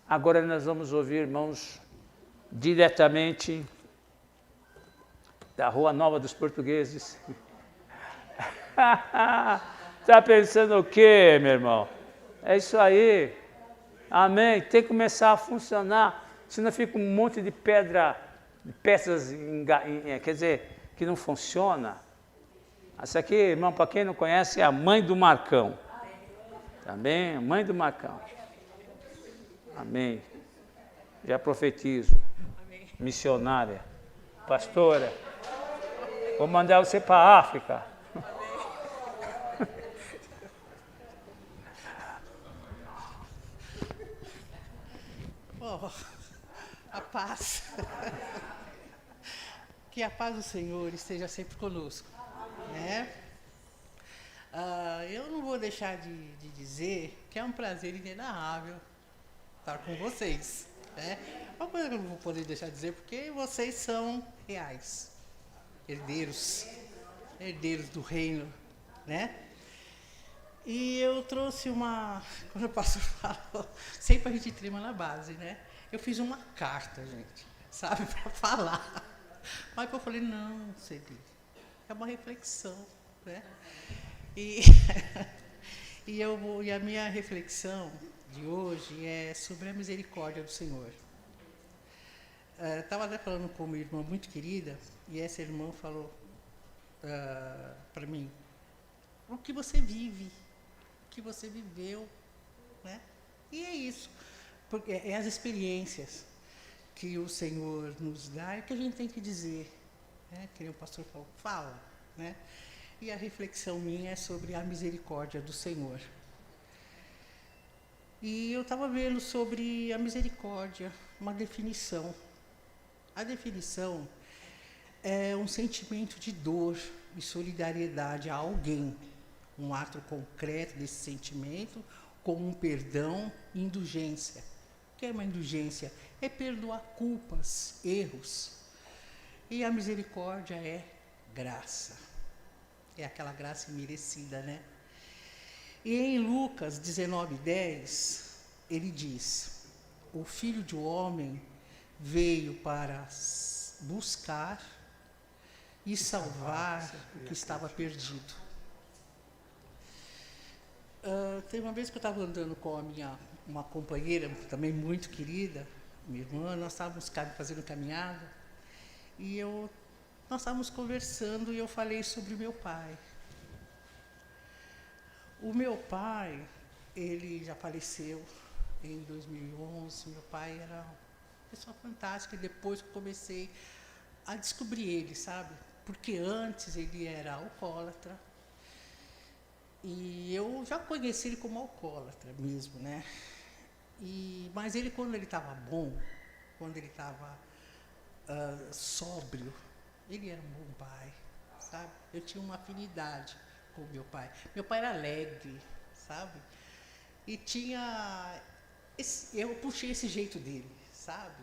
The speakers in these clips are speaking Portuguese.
Agora nós vamos ouvir, irmãos, diretamente da Rua Nova dos Portugueses. Está pensando o quê, meu irmão? É isso aí. Amém. Tem que começar a funcionar. Senão fica um monte de peças, quer dizer, que não funciona. Essa aqui, irmão, para quem não conhece, é a mãe do Marcão. Também, mãe do Marcão. Amém. Já profetizo. Amém. Missionária. Pastora. Vou mandar você para a África. Oh, a paz. Que a paz do Senhor esteja sempre conosco, né? Eu não vou deixar de dizer que é um prazer inenarrável estar com vocês, né? Uma coisa que eu não vou poder deixar de dizer, porque vocês são reais, herdeiros do reino, né? E eu trouxe quando o pastor falou, sempre a gente trema na base, né? Eu fiz uma carta, gente, sabe, para falar. Mas eu falei, não, Celi, é uma reflexão, né? E, e a minha reflexão de hoje é sobre a misericórdia do Senhor. Estava até falando com uma irmã muito querida, e essa irmã falou para mim, o que você vive, o que você viveu, né? E é isso, porque é as experiências que o Senhor nos dá e que a gente tem que dizer, né? Que nem o pastor falou, fala, né? E a reflexão minha é sobre a misericórdia do Senhor. E eu estava vendo sobre a misericórdia, uma definição. A definição é um sentimento de dor e solidariedade a alguém, um ato concreto desse sentimento, como um perdão e indulgência. O que é uma indulgência? É perdoar culpas, erros. E a misericórdia é graça. É aquela graça imerecida, né? E em Lucas 19:10, ele diz, o Filho do Homem veio para buscar e salvar o que estava perdido. Teve uma vez que eu estava andando com uma companheira, também muito querida, minha irmã, nós estávamos fazendo caminhada, e nós estávamos conversando e eu falei sobre o meu pai. O meu pai, ele já faleceu em 2011, meu pai era uma pessoa fantástica, e depois que eu comecei a descobrir ele, sabe? Porque antes ele era alcoólatra, e eu já conheci ele como alcoólatra mesmo, né? Mas ele, quando ele estava bom, quando ele estava sóbrio, ele era um bom pai, sabe? Eu tinha uma afinidade com o meu pai. Meu pai era alegre, sabe? E eu puxei esse jeito dele, sabe?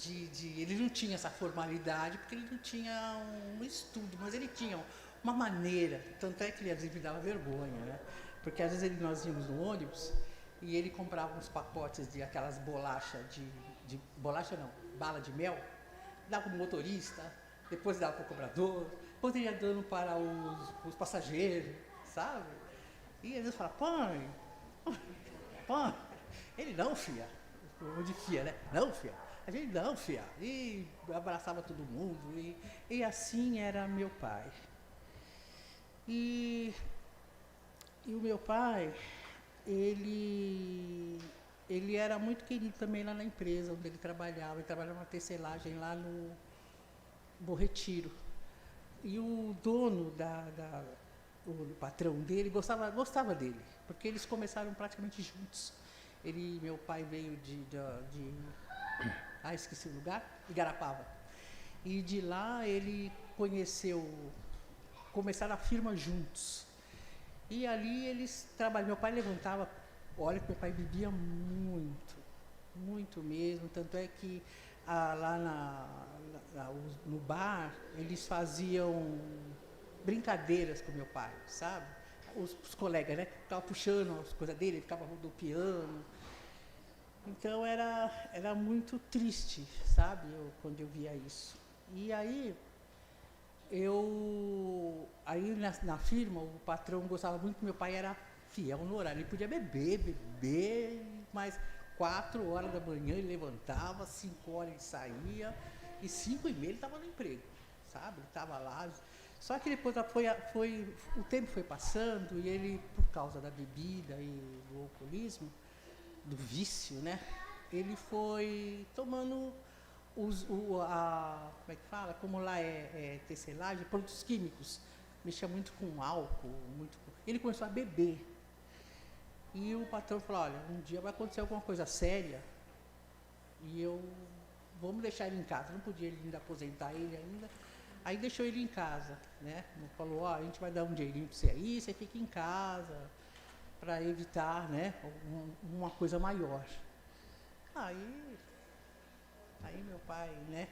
Ele não tinha essa formalidade, porque ele não tinha um estudo, mas ele tinha uma maneira, tanto é que ele às vezes me dava vergonha, né? Porque às vezes nós íamos no ônibus e ele comprava uns pacotes de aquelas bolachas bolacha não, bala de mel, dava para o motorista, depois dava para o cobrador, depois ele ia dando para os passageiros, sabe? E às vezes fala, pai, ele não, fia, de fia, né? Não, fia. A gente não, fia. E abraçava todo mundo. E assim era meu pai. E o meu pai, ele era muito querido também lá na empresa onde ele trabalhava. Ele trabalhava na tecelagem lá no Bom Retiro. E o dono o patrão dele gostava dele, porque eles começaram praticamente juntos. Meu pai veio esqueci o lugar, Igarapava. E de lá ele começaram a firma juntos. E ali eles trabalhavam. Meu pai levantava, olha que meu pai bebia muito, muito mesmo, tanto é que lá no bar eles faziam brincadeiras com meu pai, sabe? Os colegas, né? Ficavam puxando as coisas dele, ele ficava rodopiando. Então era muito triste, sabe, quando eu via isso. E aí, na firma, o patrão gostava muito que meu pai era fiel no horário. Ele podia beber, mas 4 horas da manhã ele levantava, 5 horas ele saía, e 5h30 ele estava no emprego, sabe? Ele estava lá. Só que depois o tempo foi passando e ele, por causa da bebida e do alcoolismo, do vício, né? Ele foi tomando como é que fala? Como lá é tecelagem, produtos químicos. Mexia muito com álcool, ele começou a beber. E o patrão falou, olha, um dia vai acontecer alguma coisa séria e vamos deixar ele em casa. Não podia ele ainda aposentar ele ainda. Aí deixou ele em casa, né? Falou, ó, a gente vai dar um dinheirinho para você aí, você fica em casa, para evitar, né, uma coisa maior. Aí meu pai, né,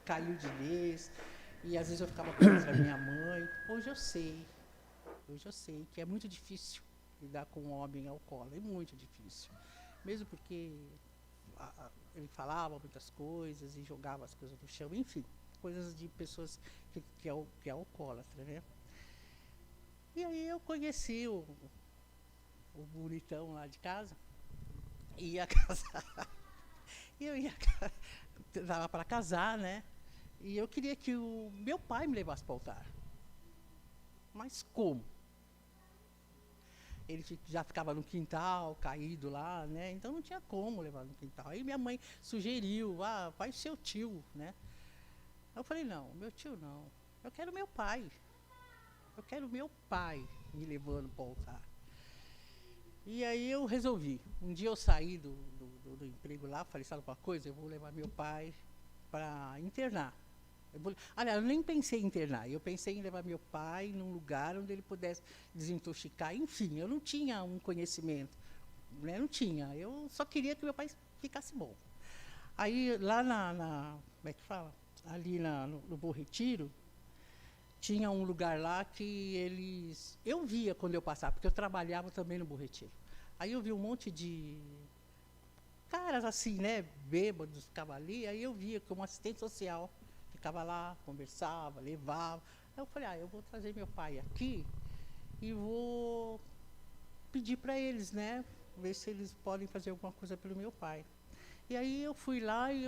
caiu de vez, e às vezes eu ficava contra a minha mãe. Hoje eu sei que é muito difícil lidar com um homem alcoólatra, é muito difícil. Mesmo porque ele falava muitas coisas e jogava as coisas no chão, enfim, coisas de pessoas que é alcoólatra, né? E aí eu conheci o bonitão lá de casa, ia casar, estava para casar, né? E eu queria que o meu pai me levasse para o altar. Mas como? Ele já ficava no quintal, caído lá, né? Então não tinha como levar no quintal. Aí minha mãe sugeriu, vai seu tio, né? Eu falei, não, meu tio não. Eu quero meu pai. Eu quero meu pai me levando para o altar. E aí eu resolvi. Um dia eu saí do emprego lá, falei, sabe uma coisa? Eu vou levar meu pai para internar. Aliás, eu nem pensei em internar. Eu pensei em levar meu pai num lugar onde ele pudesse desintoxicar. Enfim, eu não tinha um conhecimento. Né? Não tinha. Eu só queria que meu pai ficasse bom. Aí lá como é que fala? Ali no Bom Retiro, tinha um lugar lá que eu via quando eu passava, porque eu trabalhava também no Bom Retiro. Aí eu vi um monte de caras assim, né, bêbados, ficava ali, aí eu via como assistente social, ficava lá, conversava, levava. Aí eu falei, eu vou trazer meu pai aqui e vou pedir para eles, né, ver se eles podem fazer alguma coisa pelo meu pai. E aí eu fui lá e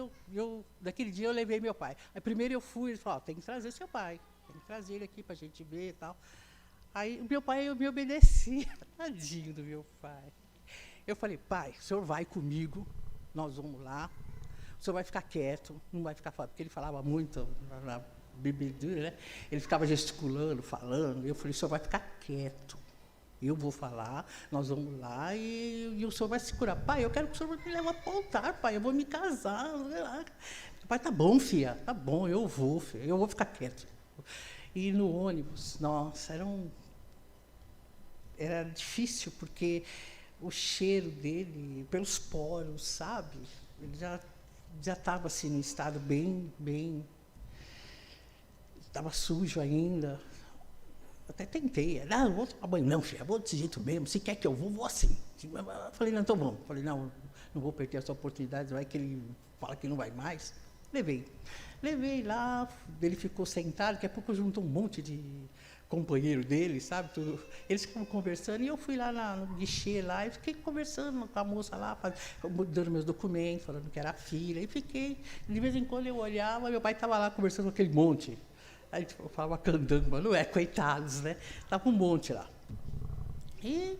daquele dia eu levei meu pai. Aí primeiro eu fui, eles falaram, tem que trazer seu pai. Tem que trazer ele aqui para a gente ver e tal. Aí o meu pai, eu me obedeci. Tadinho do meu pai. Eu falei, pai, o senhor vai comigo, nós vamos lá. O senhor vai ficar quieto, não vai ficar falando, porque ele falava muito na bebedura, né? Ele ficava gesticulando, falando. Eu falei, o senhor vai ficar quieto. Eu vou falar, nós vamos lá e o senhor vai se curar. Pai, eu quero que o senhor me leve para o altar, pai, eu vou me casar. Pai, tá bom, filha, tá bom, eu vou, filha, eu vou ficar quieto. E no ônibus, nossa, era difícil, porque o cheiro dele, pelos poros, sabe? Ele já estava assim, num estado bem... Estava sujo ainda. Até tentei. Não vou tomar banho, não, filha, vou desse jeito mesmo. Se quer que eu vou assim. Eu falei, não, então vamos. Falei, não vou perder essa oportunidade, vai que ele fala que não vai mais. Levei lá, ele ficou sentado, daqui a pouco juntou um monte de companheiro dele, sabe? Tudo. Eles ficavam conversando e eu fui lá no guichê lá e fiquei conversando com a moça lá, dando meus documentos, falando que era filha, e fiquei. De vez em quando eu olhava, meu pai estava lá conversando com aquele monte. Aí eu falava candanga, não é, coitados, né? Estava um monte lá. E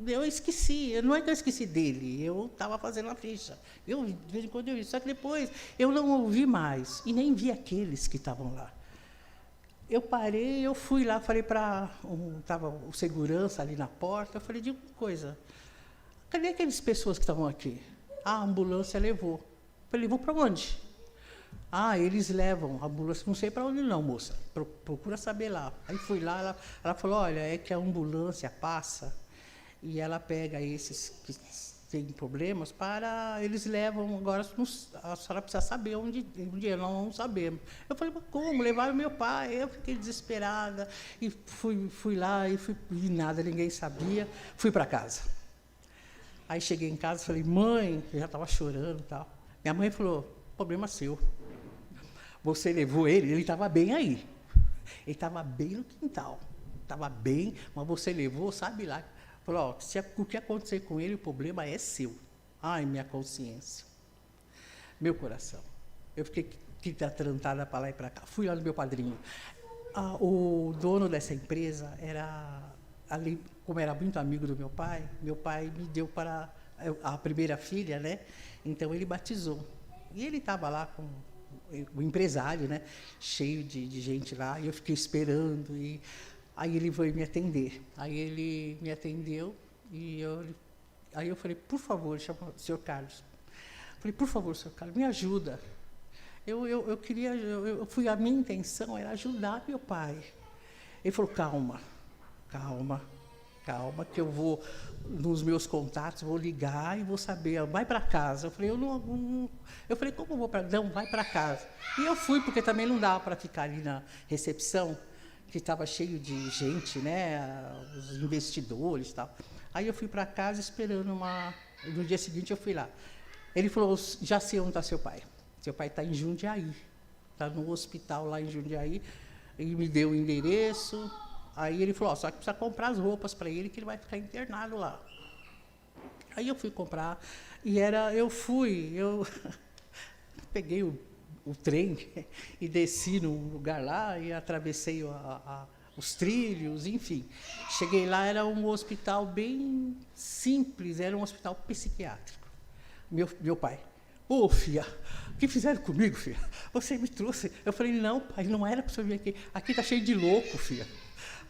eu esqueci, não é que eu esqueci dele, eu estava fazendo a ficha. De vez em quando eu vi, só que depois eu não ouvi mais, e nem vi aqueles que estavam lá. Eu parei, eu fui lá, falei para estava o segurança ali na porta, eu falei, diga uma coisa, cadê aquelas pessoas que estavam aqui? A ambulância levou. Eu falei, vou para onde? Eles levam a ambulância, não sei para onde não, moça, procura saber lá. Aí fui lá, ela falou, olha, é que a ambulância passa e ela pega esses que têm problemas eles levam, agora a senhora precisa saber onde nós não sabemos. Eu falei, mas como? Levaram meu pai, eu fiquei desesperada, e fui lá, e nada, ninguém sabia, fui para casa. Aí cheguei em casa e falei, mãe, eu já estava chorando e tal. Minha mãe falou, problema seu. Você levou ele estava bem aí. Ele estava bem no quintal. Estava bem, mas você levou, sabe lá. Falou, ó, o que acontecer com ele, o problema é seu. Ai, minha consciência. Meu coração. Eu fiquei trantada para lá e para cá. Fui lá no meu padrinho. O dono dessa empresa ali, como era muito amigo do meu pai me deu para a primeira filha, né? Então ele batizou. E ele estava lá com o empresário, né? Cheio de gente lá, e eu fiquei esperando. E aí ele veio me atender. Aí ele me atendeu e aí eu falei, por favor, chama o senhor Carlos. Falei, por favor, senhor Carlos, me ajuda. A minha intenção era ajudar meu pai. Ele falou, calma, que eu vou, nos meus contatos, vou ligar e vou saber, vai para casa. Eu falei, como eu vou para casa? Não, vai para casa. E eu fui, porque também não dava para ficar ali na recepção, que estava cheio de gente, né, os investidores e tal. Aí eu fui para casa esperando no dia seguinte eu fui lá. Ele falou, já sei onde está seu pai. Seu pai está em Jundiaí, está no hospital lá em Jundiaí, e me deu o endereço. Aí ele falou, só que precisa comprar as roupas para ele, que ele vai ficar internado lá. Aí eu fui comprar, e eu peguei o trem e desci num lugar lá, e atravessei os trilhos, enfim. Cheguei lá, era um hospital bem simples, era um hospital psiquiátrico. Meu pai, ô, filha, o que fizeram comigo, filha? Você me trouxe. Eu falei, não, pai, não era para você vir aqui. Aqui está cheio de louco, filha.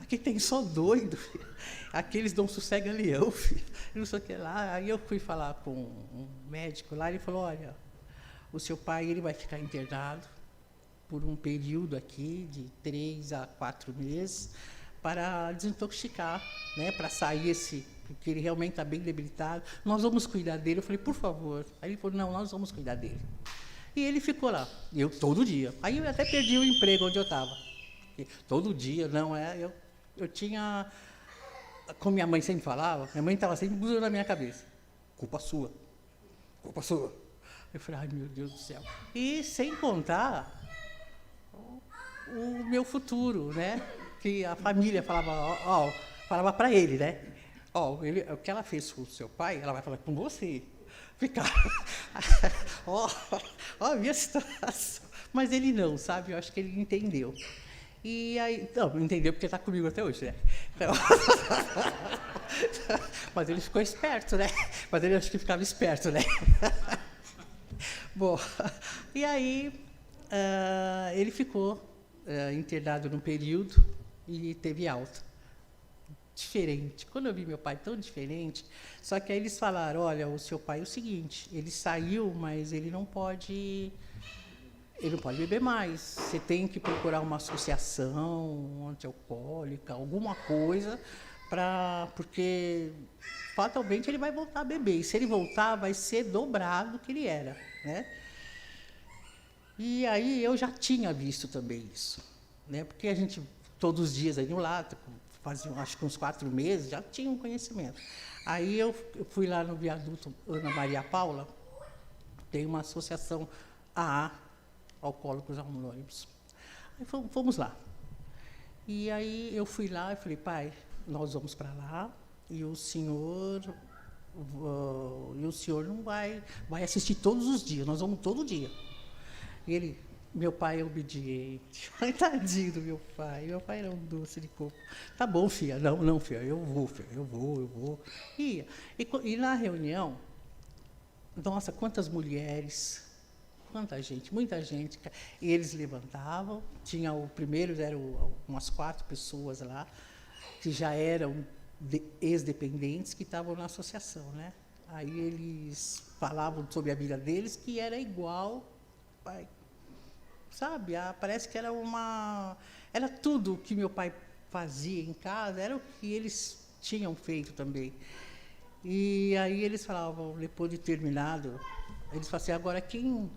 Aqui tem só doido, filha. Aqui eles dão sossego a leão, filha. Não sei o que lá. Aí eu fui falar com um médico lá, ele falou, olha, o seu pai ele vai ficar internado por um período aqui de 3 a 4 meses para desintoxicar, né, para sair porque ele realmente está bem debilitado. Nós vamos cuidar dele. Eu falei, por favor. Aí ele falou, não, nós vamos cuidar dele. E ele ficou lá, eu todo dia. Aí eu até perdi o emprego onde eu estava. Todo dia, eu tinha, como minha mãe sempre falava, minha mãe estava sempre buzando na minha cabeça. Culpa sua. Eu falei, ai meu Deus do céu. E sem contar o meu futuro, né? Que a família falava para ele, né? O que ela fez com o seu pai, ela vai falar com você. Ficar, a minha situação. Mas ele não, sabe? Eu acho que ele entendeu. E aí, não entendeu porque está comigo até hoje, né? Então, mas ele ficou esperto, né? Mas ele acho que ficava esperto, né? Bom, e aí ele ficou internado num período e teve alta. Diferente. Quando eu vi meu pai tão diferente, só que aí eles falaram, olha, o seu pai é o seguinte, ele saiu, mas ele não pode beber mais. Você tem que procurar uma associação antialcoólica, alguma coisa, porque fatalmente ele vai voltar a beber. E se ele voltar, vai ser dobrado do que ele era, né? E aí eu já tinha visto também isso, né? Porque a gente, todos os dias aí no lado, fazia acho que uns 4 meses, já tinha um conhecimento. Aí eu fui lá no viaduto Ana Maria Paula, tem uma associação AA, Alcoólicos Anônimos. Aí fomos lá. E aí eu fui lá e falei, pai, nós vamos para lá e o senhor não vai assistir todos os dias, nós vamos todo dia. E meu pai é obediente. Ai, tadinho do meu pai. Meu pai era um doce de coco. Tá bom, filha. Não, filha, eu vou, filha, eu vou. E na reunião, nossa, quantas mulheres, quanta gente, muita gente. E eles levantavam, eram umas 4 pessoas lá, que já eram ex-dependentes, que estavam na associação, né? Aí eles falavam sobre a vida deles, que era igual, pai. Sabe, parece que era tudo o que meu pai fazia em casa, era o que eles tinham feito também. E aí eles falavam, depois de terminado, eles falavam assim, agora quem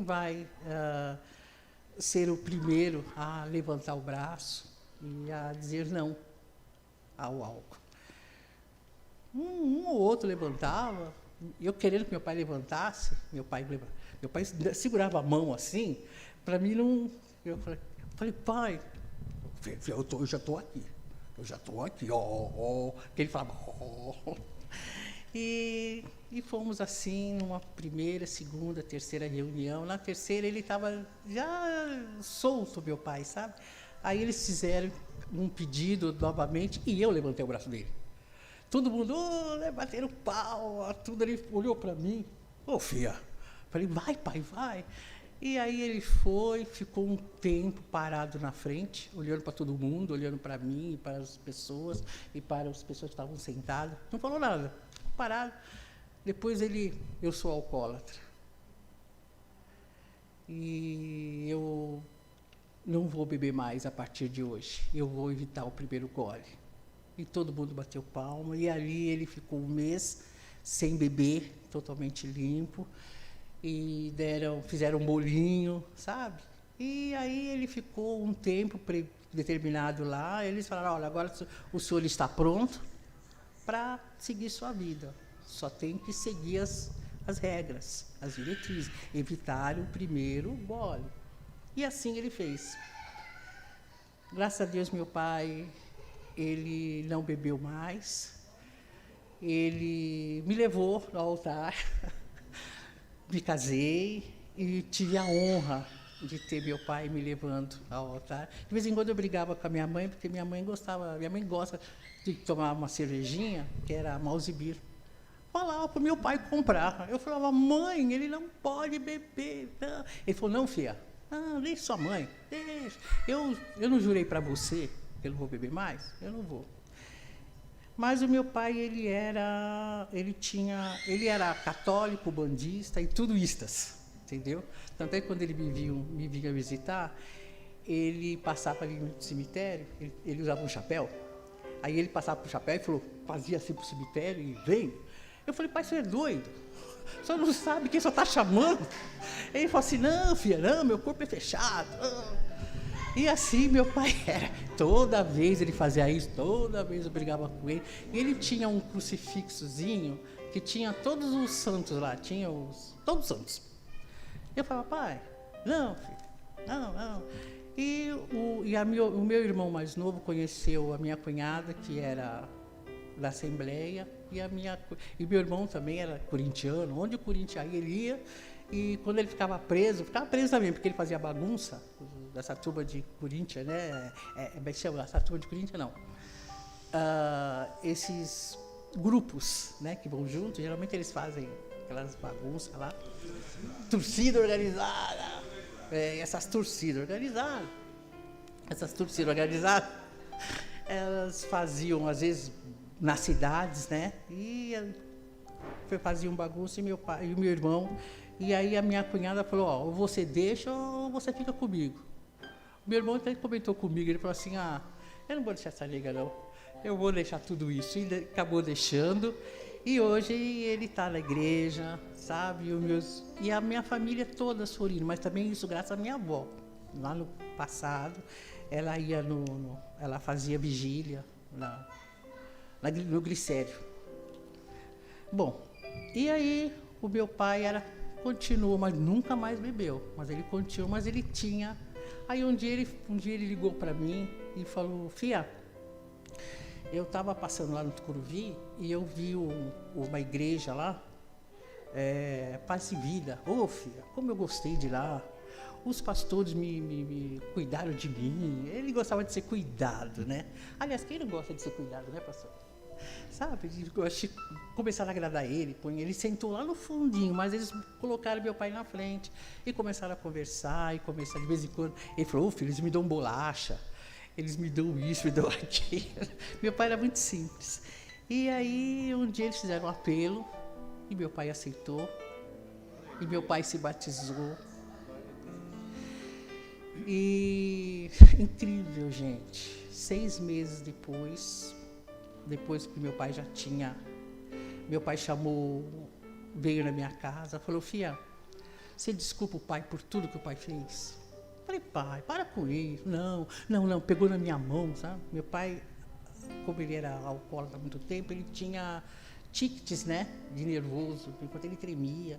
vai ser o primeiro a levantar o braço e a dizer não ao álcool? Um ou outro levantava, eu querendo que meu pai levantasse, meu pai segurava a mão assim, para mim não... Eu falei, pai, eu já estou aqui, ó. Que ele falava, ó. E fomos assim, numa primeira, segunda, terceira reunião. Na terceira ele estava já solto, meu pai, sabe? Aí eles fizeram um pedido novamente e eu levantei o braço dele. Todo mundo, bateram pau, tudo. Ele olhou para mim, filha. Falei, vai, pai, vai. E aí ele foi, ficou um tempo parado na frente, olhando para todo mundo, olhando para mim, para as pessoas e para as pessoas que estavam sentadas. Não falou nada, ficou parado. Depois eu sou alcoólatra. E eu não vou beber mais a partir de hoje. Eu vou evitar o primeiro gole. E todo mundo bateu palma. E ali ele ficou um mês sem beber, totalmente limpo. E fizeram um bolinho, sabe? E aí ele ficou um tempo determinado lá. Eles falaram, olha, agora o senhor está pronto para seguir sua vida. Só tem que seguir as regras, as diretrizes. Evitar o primeiro gole. E assim ele fez. Graças a Deus, meu pai, ele não bebeu mais. Ele me levou ao altar. Me casei e tive a honra de ter meu pai me levando ao altar. De vez em quando eu brigava com a minha mãe, porque minha mãe gosta de tomar uma cervejinha, que era Malzibir. Falava para o meu pai comprar. Eu falava, mãe, ele não pode beber. Não. Ele falou, não, filha, deixa sua mãe, deixa. Eu não jurei para você que eu não vou beber mais? Eu não vou. Mas o meu pai, ele era católico, bandista e tudoistas, entendeu? Tanto é que quando ele me vinha visitar, ele passava ali no cemitério, ele usava um chapéu, aí ele passava pro chapéu e fazia assim pro cemitério e veio. Eu falei, pai, você é doido? O senhor não sabe quem só está chamando? Ele falou assim, não, filha, não, meu corpo é fechado. E assim meu pai era. Toda vez ele fazia isso, toda vez eu brigava com ele. E ele tinha um crucifixozinho que tinha todos os santos lá, todos os santos. Eu falava, pai, não, filho, não. E o meu irmão mais novo conheceu a minha cunhada, que era da Assembleia, e meu irmão também era corintiano. Onde o Corinthians ia, e quando ele ficava preso também, porque ele fazia bagunça, dessa turma de Corinthians, né? Essa turma de Corinthians, não. Esses grupos, né, que vão juntos, geralmente eles fazem aquelas bagunças lá. Torcida organizada. Essas torcidas organizadas, elas faziam, às vezes, nas cidades, né? E faziam bagunça, e meu pai e o meu irmão. E aí a minha cunhada falou, ou você deixa ou você fica comigo. Meu irmão até comentou comigo, ele falou assim, eu não vou deixar essa liga não, eu vou deixar tudo isso. E acabou deixando, e hoje ele está na igreja, sabe, e a minha família toda sorrindo, mas também isso graças à minha avó. Lá no passado, ela ia ela fazia vigília no glicério. Bom, e aí o meu pai continuou, mas nunca mais bebeu. Mas ele continuou, mas ele tinha. Aí um dia ele ligou para mim e falou, filha, eu estava passando lá no Tucuruvi e eu vi uma igreja lá, Paz e Vida. Filha, como eu gostei de lá. Os pastores me cuidaram de mim. Ele gostava de ser cuidado, né? Aliás, quem não gosta de ser cuidado, né, pastor? Sabe, começaram a agradar ele, ele sentou lá no fundinho, mas eles colocaram meu pai na frente e começaram a conversar, de vez em quando, ele falou, filho, eles me dão bolacha, eles me dão isso, me dão aquilo. Meu pai era muito simples. E aí, um dia eles fizeram um apelo, e meu pai aceitou, e meu pai se batizou. E incrível, gente, 6 meses depois que meu pai meu pai veio na minha casa, falou, filha, você desculpa o pai por tudo que o pai fez? Falei, pai, para com isso, não, pegou na minha mão, sabe? Meu pai como ele era alcoólatra há muito tempo, ele tinha tiques, né, de nervoso, enquanto ele tremia.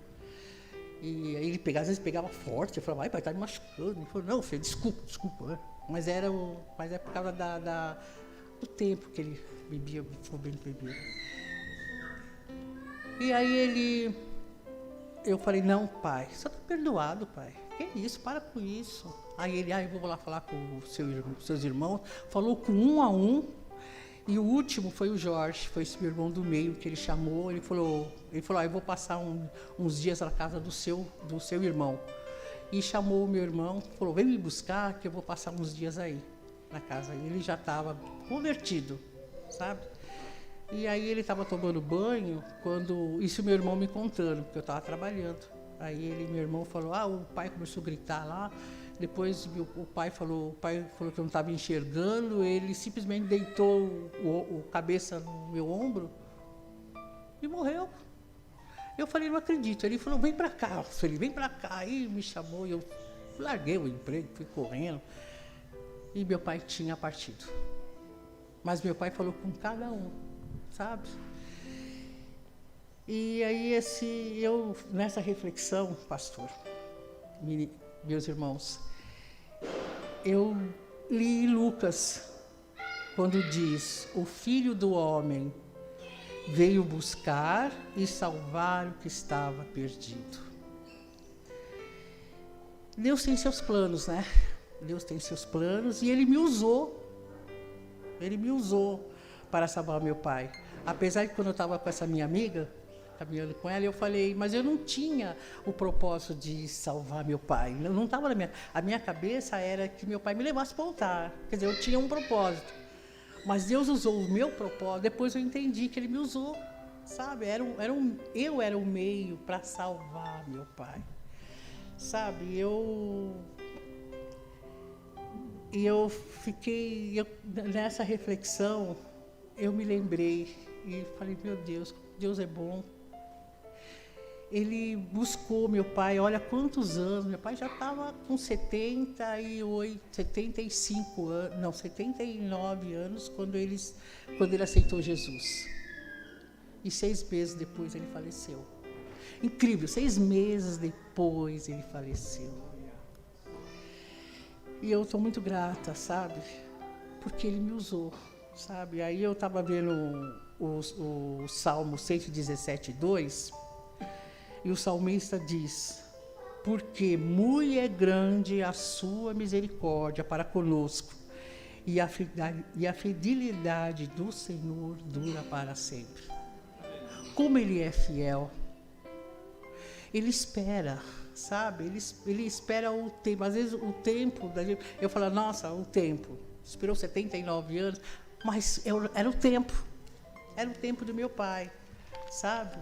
E aí ele às vezes pegava forte, eu falava, pai, tá me machucando. Ele falou, não, filho, desculpa. Mas é por causa do tempo que ele bebia, ficou bem bebia. E aí eu falei, não, pai, você tá perdoado, pai. Que isso, para com isso. Aí ele, eu vou lá falar com seus irmãos. Falou com um a um. E o último foi o Jorge, foi esse meu irmão do meio que ele chamou. Ele falou, eu vou passar uns dias na casa do seu irmão. E chamou o meu irmão, falou, vem me buscar que eu vou passar uns dias aí na casa. E ele já estava convertido, sabe? E aí ele estava tomando banho, isso meu irmão me contando, porque eu estava trabalhando. Aí meu irmão falou, o pai começou a gritar lá. Depois o pai falou que eu não estava enxergando, ele simplesmente deitou o cabeça no meu ombro e morreu. Eu falei, não acredito. Ele falou, vem para cá, filho, vem para cá. Aí me chamou e eu larguei o emprego, fui correndo. E meu pai tinha partido. Mas meu pai falou com cada um, sabe? E aí nessa reflexão, pastor, meus irmãos, eu li Lucas, quando diz, o Filho do Homem veio buscar e salvar o que estava perdido. Deus tem seus planos, né? Deus tem seus planos e Ele me usou. Ele me usou para salvar meu pai. Apesar de quando eu estava com essa minha amiga, caminhando com ela, eu falei, mas eu não tinha o propósito de salvar meu pai. Não estava a minha cabeça era que meu pai me levasse para o altar. Quer dizer, eu tinha um propósito. Mas Deus usou o meu propósito, depois eu entendi que Ele me usou, sabe? Eu era o meio para salvar meu pai. Sabe, eu fiquei, nessa reflexão, eu me lembrei e falei, meu Deus, Deus é bom. Ele buscou meu pai, olha quantos anos, meu pai já estava com 79 anos quando ele aceitou Jesus. E 6 meses depois ele faleceu. Incrível, 6 meses depois ele faleceu. E eu estou muito grata, sabe? Porque ele me usou, sabe? Aí eu estava vendo o Salmo 117:2, e o salmista diz, porque muito é grande a sua misericórdia para conosco, e a fidelidade do Senhor dura para sempre. Como Ele é fiel, Ele espera, sabe? Ele espera o tempo. Às vezes o tempo, eu falo, nossa, o tempo, esperou 79 anos, mas era o tempo do meu pai, sabe?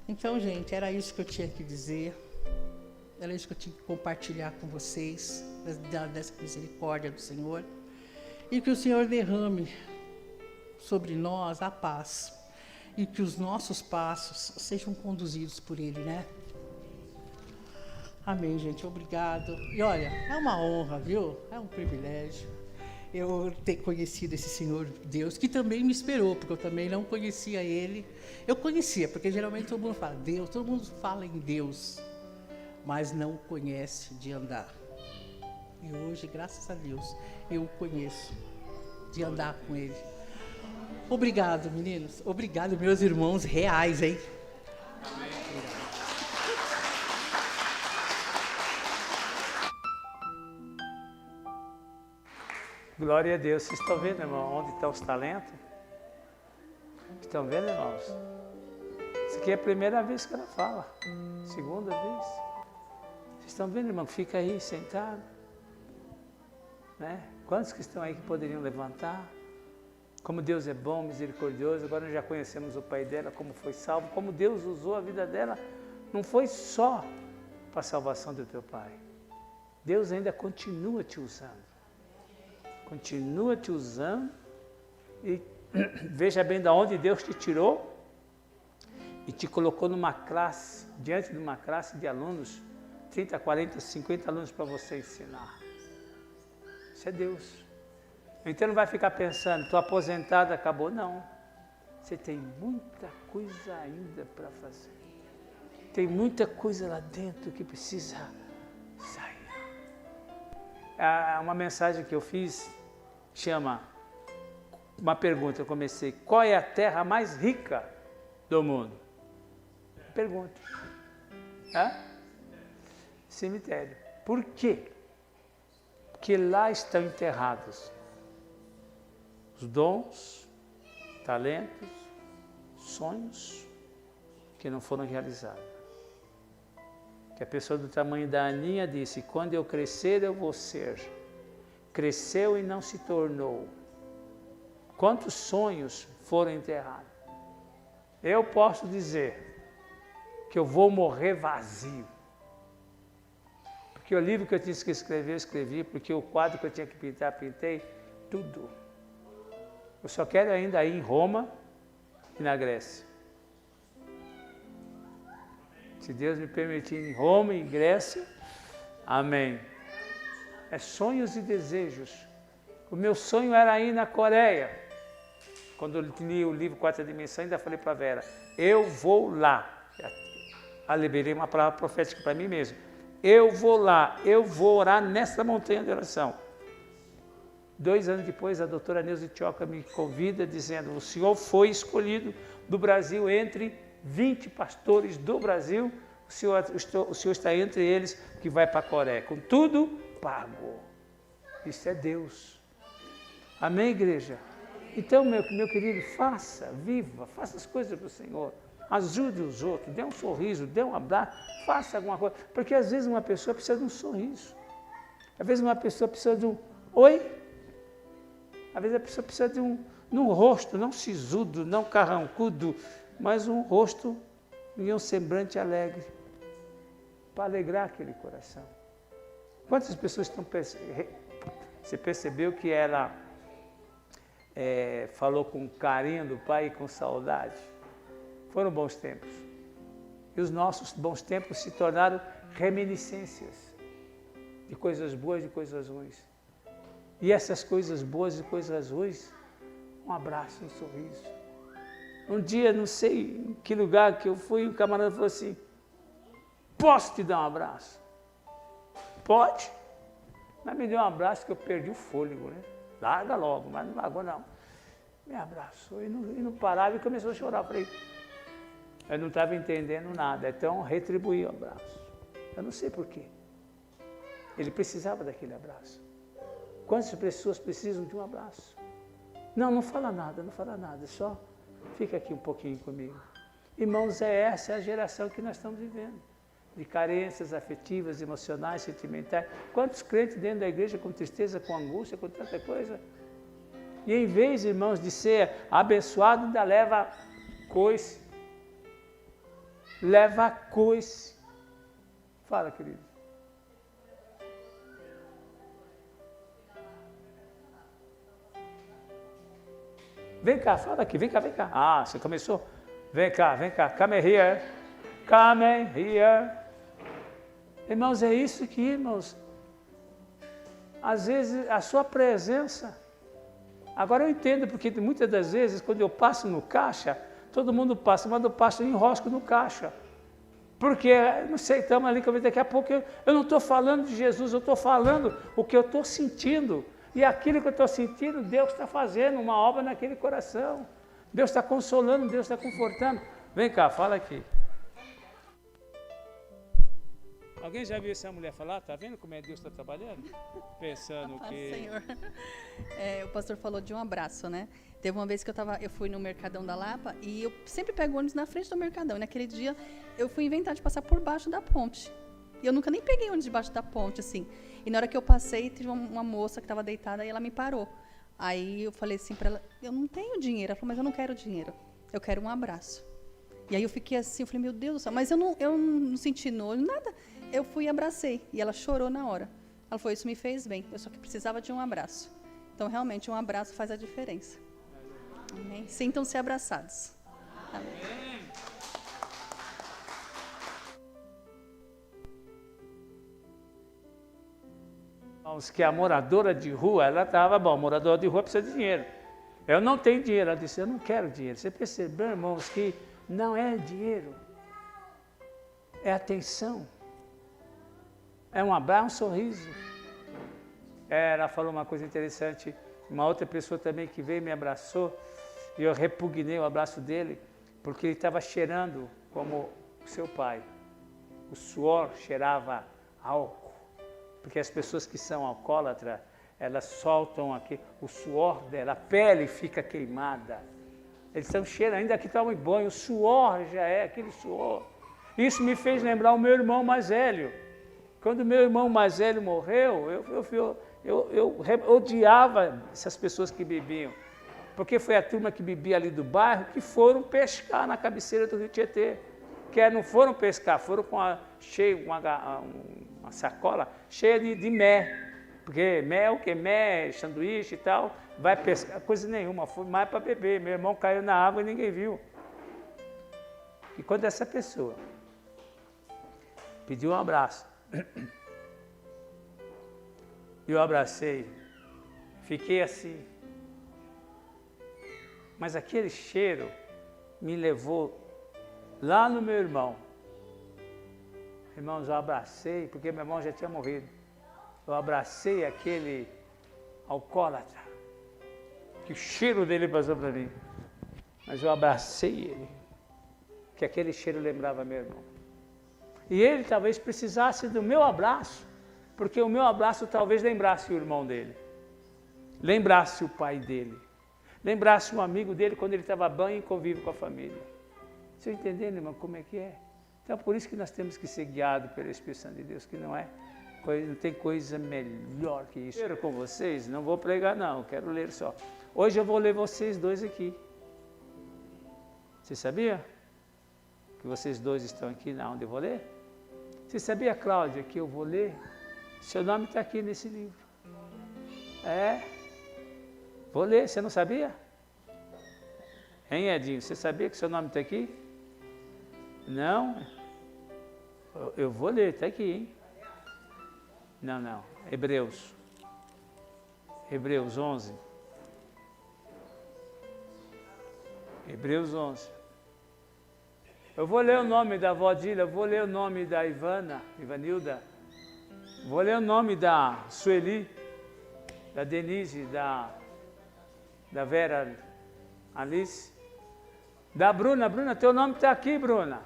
Então, gente, era isso que eu tinha que dizer, era isso que eu tinha que compartilhar com vocês, dessa misericórdia do Senhor, e que o Senhor derrame sobre nós a paz, e que os nossos passos sejam conduzidos por Ele, né? Amém, gente, obrigado. E olha, é uma honra, viu? É um privilégio eu ter conhecido esse Senhor Deus, que também me esperou, porque eu também não conhecia Ele. Eu conhecia, porque geralmente todo mundo fala Deus, todo mundo fala em Deus, mas não conhece de andar. E hoje, graças a Deus, eu o conheço, de andar com Ele. Obrigado, meninos. Obrigado, meus irmãos reais, hein? Amém. Glória a Deus. Vocês estão vendo, irmão, onde estão os talentos? Estão vendo, irmãos? Isso aqui é a primeira vez que ela fala. Segunda vez. Vocês estão vendo, irmão? Fica aí sentado. Né? Quantos que estão aí que poderiam levantar? Como Deus é bom, misericordioso. Agora nós já conhecemos o pai dela, como foi salvo. Como Deus usou a vida dela. Não foi só para a salvação do teu pai. Deus ainda continua te usando. Continua te usando e veja bem de onde Deus te tirou e te colocou numa classe, diante de uma classe de alunos, 30, 40, 50 alunos para você ensinar. Isso é Deus. Então não vai ficar pensando, estou aposentado, acabou. Não. Você tem muita coisa ainda para fazer. Tem muita coisa lá dentro que precisa sair. Uma mensagem que eu fiz chama, uma pergunta, eu comecei, qual é a terra mais rica do mundo? Pergunta. Cemitério. Por quê? Porque lá estão enterrados os dons, talentos, sonhos que não foram realizados. Que a pessoa do tamanho da Aninha disse, quando eu crescer eu vou ser. Cresceu e não se tornou. Quantos sonhos foram enterrados? Eu posso dizer que eu vou morrer vazio. Porque o livro que eu tinha que escrever, eu escrevi, porque o quadro que eu tinha que pintar, pintei, tudo. Eu só quero ainda ir em Roma e na Grécia. Se Deus me permitir em Roma e Grécia, amém. É sonhos e desejos. O meu sonho era ir na Coreia. Quando eu li o livro Quarta Dimensão, ainda falei para a Vera, eu vou lá. Liberei uma palavra profética para mim mesmo. Eu vou lá, eu vou orar nessa montanha de oração. 2 anos depois, a doutora Neuza Tioca me convida, dizendo, o senhor foi escolhido do Brasil entre 20 pastores do Brasil, o senhor está entre eles que vai para a Coreia, com tudo pago. Isso é Deus. Amém, igreja? Então, meu querido, viva, faça as coisas para o Senhor. Ajude os outros, dê um sorriso, dê um abraço, faça alguma coisa. Porque às vezes uma pessoa precisa de um sorriso. Às vezes uma pessoa precisa de um oi. Às vezes a pessoa precisa de um rosto, não sisudo, não carrancudo, mas um rosto e um semblante alegre, para alegrar aquele coração. Quantas pessoas estão percebendo? Você percebeu que ela falou com carinho do pai e com saudade? Foram bons tempos. E os nossos bons tempos se tornaram reminiscências de coisas boas e de coisas ruins. E essas coisas boas e coisas ruins, um abraço, um sorriso. Um dia, não sei em que lugar que eu fui, um camarada falou assim, posso te dar um abraço? Pode. Mas me deu um abraço que eu perdi o fôlego, né? Larga logo, mas não largou não. Me abraçou e não parava e começou a chorar. Eu falei, eu não estava entendendo nada, então retribuí o abraço. Eu não sei porquê. Ele precisava daquele abraço. Quantas pessoas precisam de um abraço? Não fala nada, só fica aqui um pouquinho comigo. Irmãos, essa é a geração que nós estamos vivendo, de carências afetivas, emocionais, sentimentais. Quantos crentes dentro da igreja com tristeza, com angústia, com tanta coisa? E em vez, irmãos, de ser abençoado, ainda leva coice. Leva coice. Fala, querido. Vem cá, fala aqui, vem cá. Ah, você começou? Vem cá, come here. Come here. Irmãos, é isso aqui, irmãos. Às vezes, a sua presença. Agora eu entendo, porque muitas das vezes, quando eu passo no caixa, todo mundo passa, mas eu passo e enrosco no caixa. Porque, não sei, estamos ali, daqui a pouco eu não estou falando de Jesus, eu estou falando o que eu estou sentindo. E aquilo que eu estou sentindo, Deus está fazendo uma obra naquele coração. Deus está consolando, Deus está confortando. Vem cá, fala aqui. Alguém já viu essa mulher falar? Está vendo como é Deus está trabalhando? Pensando que... Senhor. O pastor falou de um abraço, né? Teve uma vez que eu fui no Mercadão da Lapa e eu sempre pego ônibus na frente do Mercadão. E naquele dia eu fui inventar de passar por baixo da ponte. E eu nunca nem peguei ônibus debaixo da ponte, assim. E na hora que eu passei, teve uma moça que estava deitada e ela me parou. Aí eu falei assim para ela, eu não tenho dinheiro. Ela falou, mas eu não quero dinheiro, eu quero um abraço. E aí eu fiquei assim, eu falei, meu Deus do céu, mas eu não senti nojo, nada. Eu fui e abracei, e ela chorou na hora. Ela falou, isso me fez bem, eu só que precisava de um abraço. Então, realmente, um abraço faz a diferença. Amém? Sintam-se abraçados. Amém. que a moradora de rua, ela estava, bom, moradora de rua precisa de dinheiro. Eu não tenho dinheiro. Ela disse, eu não quero dinheiro. Você percebeu, irmãos, que não é dinheiro, é atenção, é um abraço, um sorriso. Ela falou uma coisa interessante, uma outra pessoa também que veio e me abraçou, e eu repugnei o abraço dele, porque ele estava cheirando como o seu pai. O suor cheirava álcool, porque as pessoas que são alcoólatras, elas soltam aqui o suor dela, a pele fica queimada. Eles estão cheirando, ainda que tomam banho, o suor já é aquele suor. Isso me fez lembrar o meu irmão mais velho. Quando meu irmão mais velho morreu, eu odiava essas pessoas que bebiam, porque foi a turma que bebia ali do bairro que foram pescar na cabeceira do Rio Tietê. Que não foram pescar, foram com uma sacola cheia de mé. Porque mé é o que? Mé, sanduíche e tal, vai pescar, coisa nenhuma, foi mais para beber. Meu irmão caiu na água e ninguém viu. E quando essa pessoa pediu um abraço, eu abracei, fiquei assim. Mas aquele cheiro me levou lá no meu irmão. Irmãos, eu abracei, porque meu irmão já tinha morrido. Eu abracei aquele alcoólatra, que o cheiro dele passou para mim. Mas eu abracei ele, que aquele cheiro lembrava meu irmão. E ele talvez precisasse do meu abraço, porque o meu abraço talvez lembrasse o irmão dele, lembrasse o pai dele, lembrasse um amigo dele quando ele estava bem em convívio com a família. Vocês entendendo, irmão, como é que é? Então, por isso que nós temos que ser guiados pela Espírito Santo de Deus, que não tem coisa melhor que isso. Eu com vocês, não vou pregar não, quero ler só. Hoje eu vou ler vocês dois aqui. Você sabia? Que vocês dois estão aqui na onde eu vou ler? Você sabia, Cláudia, que eu vou ler? Seu nome está aqui nesse livro. Vou ler, você não sabia? Hein, Edinho, você sabia que seu nome está aqui? Não? Eu vou ler, está aqui, hein? Não. Hebreus 11. Hebreus 11. Eu vou ler o nome da avó Dília, vou ler o nome da Ivanilda, vou ler o nome da Sueli, da Denise, da Vera Alice, da Bruna. Bruna, teu nome está aqui, Bruna.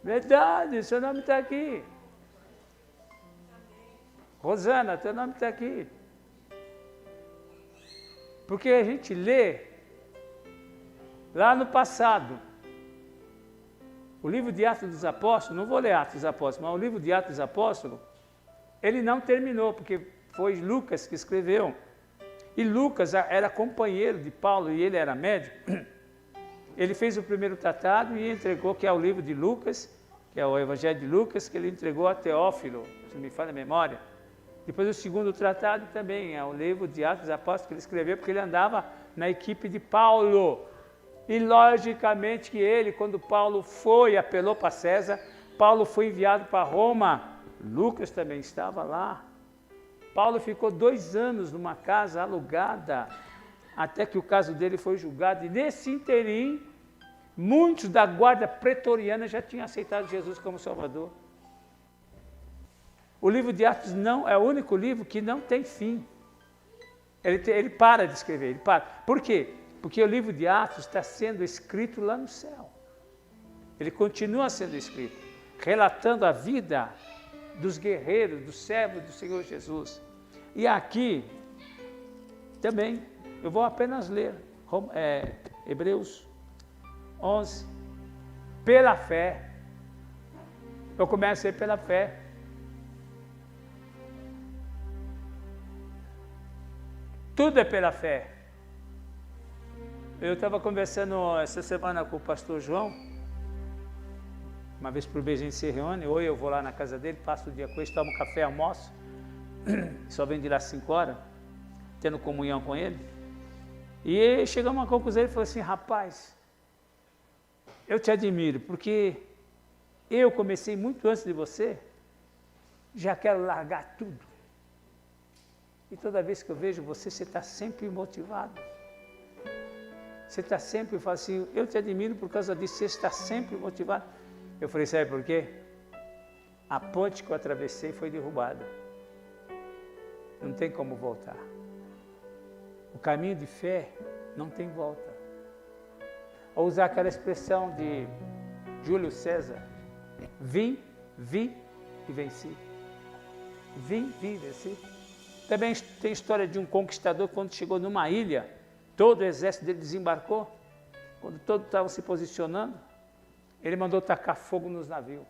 Verdade, seu nome está aqui. Rosana, teu nome está aqui. Porque a gente lê lá no passado. O livro de Atos dos Apóstolos, não vou ler Atos dos Apóstolos, mas o livro de Atos dos Apóstolos, ele não terminou, porque foi Lucas que escreveu. E Lucas era companheiro de Paulo e ele era médico. Ele fez o primeiro tratado e entregou, que é o livro de Lucas, que é o Evangelho de Lucas, que ele entregou a Teófilo, se não me falha a memória. Depois o segundo tratado também é o livro de Atos dos Apóstolos, que ele escreveu porque ele andava na equipe de Paulo. E logicamente que ele, quando Paulo apelou para César, Paulo foi enviado para Roma, Lucas também estava lá. Paulo ficou 2 anos numa casa alugada, até que o caso dele foi julgado, e nesse interim, muitos da guarda pretoriana já tinham aceitado Jesus como Salvador. O livro de Atos não é o único livro que não tem fim. Ele para de escrever, ele para. Por quê? Porque o livro de Atos está sendo escrito lá no céu. Ele continua sendo escrito, relatando a vida dos guerreiros, dos servos do Senhor Jesus. E aqui, também, eu vou apenas ler Hebreus 11. Pela fé. Eu começo pela fé. Tudo é pela fé. Eu estava conversando essa semana com o pastor João. Uma vez por mês a gente se reúne, ou eu vou lá na casa dele, passo o dia com ele, tomo café, almoço. Só venho de lá às 5 horas, tendo comunhão com ele. E chegamos a uma conclusão, ele falou assim, rapaz, eu te admiro, porque eu comecei muito antes de você, já quero largar tudo. E toda vez que eu vejo você, você está sempre motivado. Você está sempre, eu falo assim, eu te admiro por causa disso, você está sempre motivado. Eu falei, sabe por quê? A ponte que eu atravessei foi derrubada. Não tem como voltar. O caminho de fé não tem volta. Ou usar aquela expressão de Júlio César, vim e venci. Vim e venci. Também tem história de um conquistador que quando chegou numa ilha, todo o exército dele desembarcou, quando todos estavam se posicionando, ele mandou tacar fogo nos navios.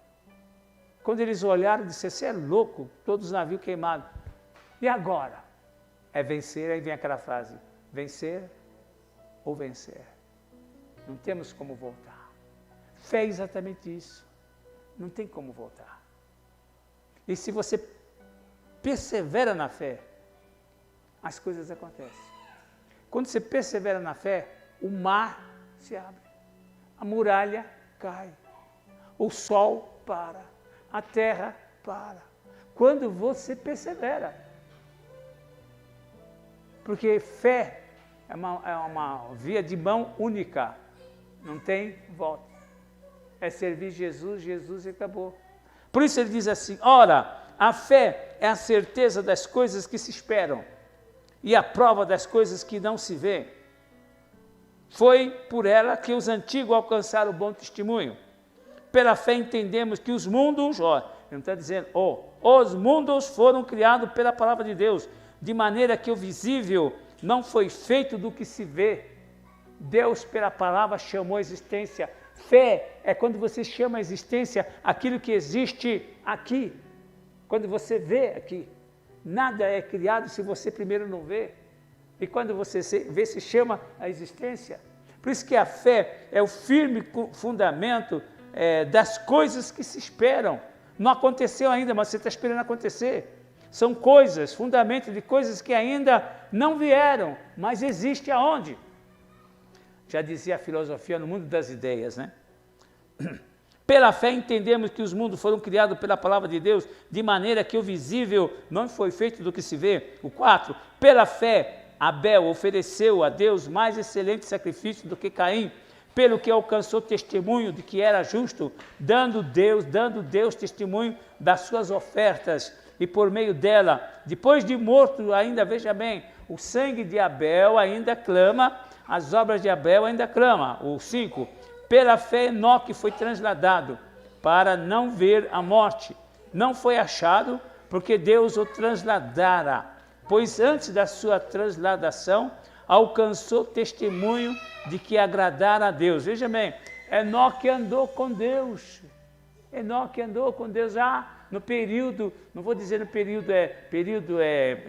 Quando eles olharam, disseram, você é louco, todos os navios queimados. E agora? É vencer, aí vem aquela frase, vencer ou vencer. Não temos como voltar. Fé é exatamente isso. Não tem como voltar. E se você persevera na fé, as coisas acontecem. Quando você persevera na fé, o mar se abre, a muralha cai, o sol para, a terra para. Quando você persevera. Porque fé é uma via de mão única, não tem volta. É servir Jesus, Jesus e acabou. Por isso ele diz assim, ora, a fé é a certeza das coisas que se esperam e a prova das coisas que não se vê. Foi por ela que os antigos alcançaram o bom testemunho. Pela fé entendemos que os mundos, ele não está dizendo, os mundos foram criados pela palavra de Deus, de maneira que o visível não foi feito do que se vê. Deus, pela palavra, chamou a existência. Fé é quando você chama a existência aquilo que existe aqui. Quando você vê aqui. Nada é criado se você primeiro não vê. E quando você vê, se chama a existência. Por isso que a fé é o firme fundamento das coisas que se esperam. Não aconteceu ainda, mas você está esperando acontecer. São coisas, fundamento de coisas que ainda não vieram, mas existe aonde? Já dizia a filosofia no mundo das ideias, né? Pela fé entendemos que os mundos foram criados pela palavra de Deus, de maneira que o visível não foi feito do que se vê. O 4, pela fé, Abel ofereceu a Deus mais excelente sacrifício do que Caim, pelo que alcançou testemunho de que era justo, dando Deus testemunho das suas ofertas, e por meio dela, depois de morto ainda, veja bem, o sangue de Abel ainda clama, as obras de Abel ainda clama. O 5, pela fé Enoque foi transladado para não ver a morte. Não foi achado, porque Deus o transladara, pois antes da sua transladação, alcançou testemunho de que agradara a Deus. Veja bem, Enoque andou com Deus. Enoque andou com Deus no período, não vou dizer no período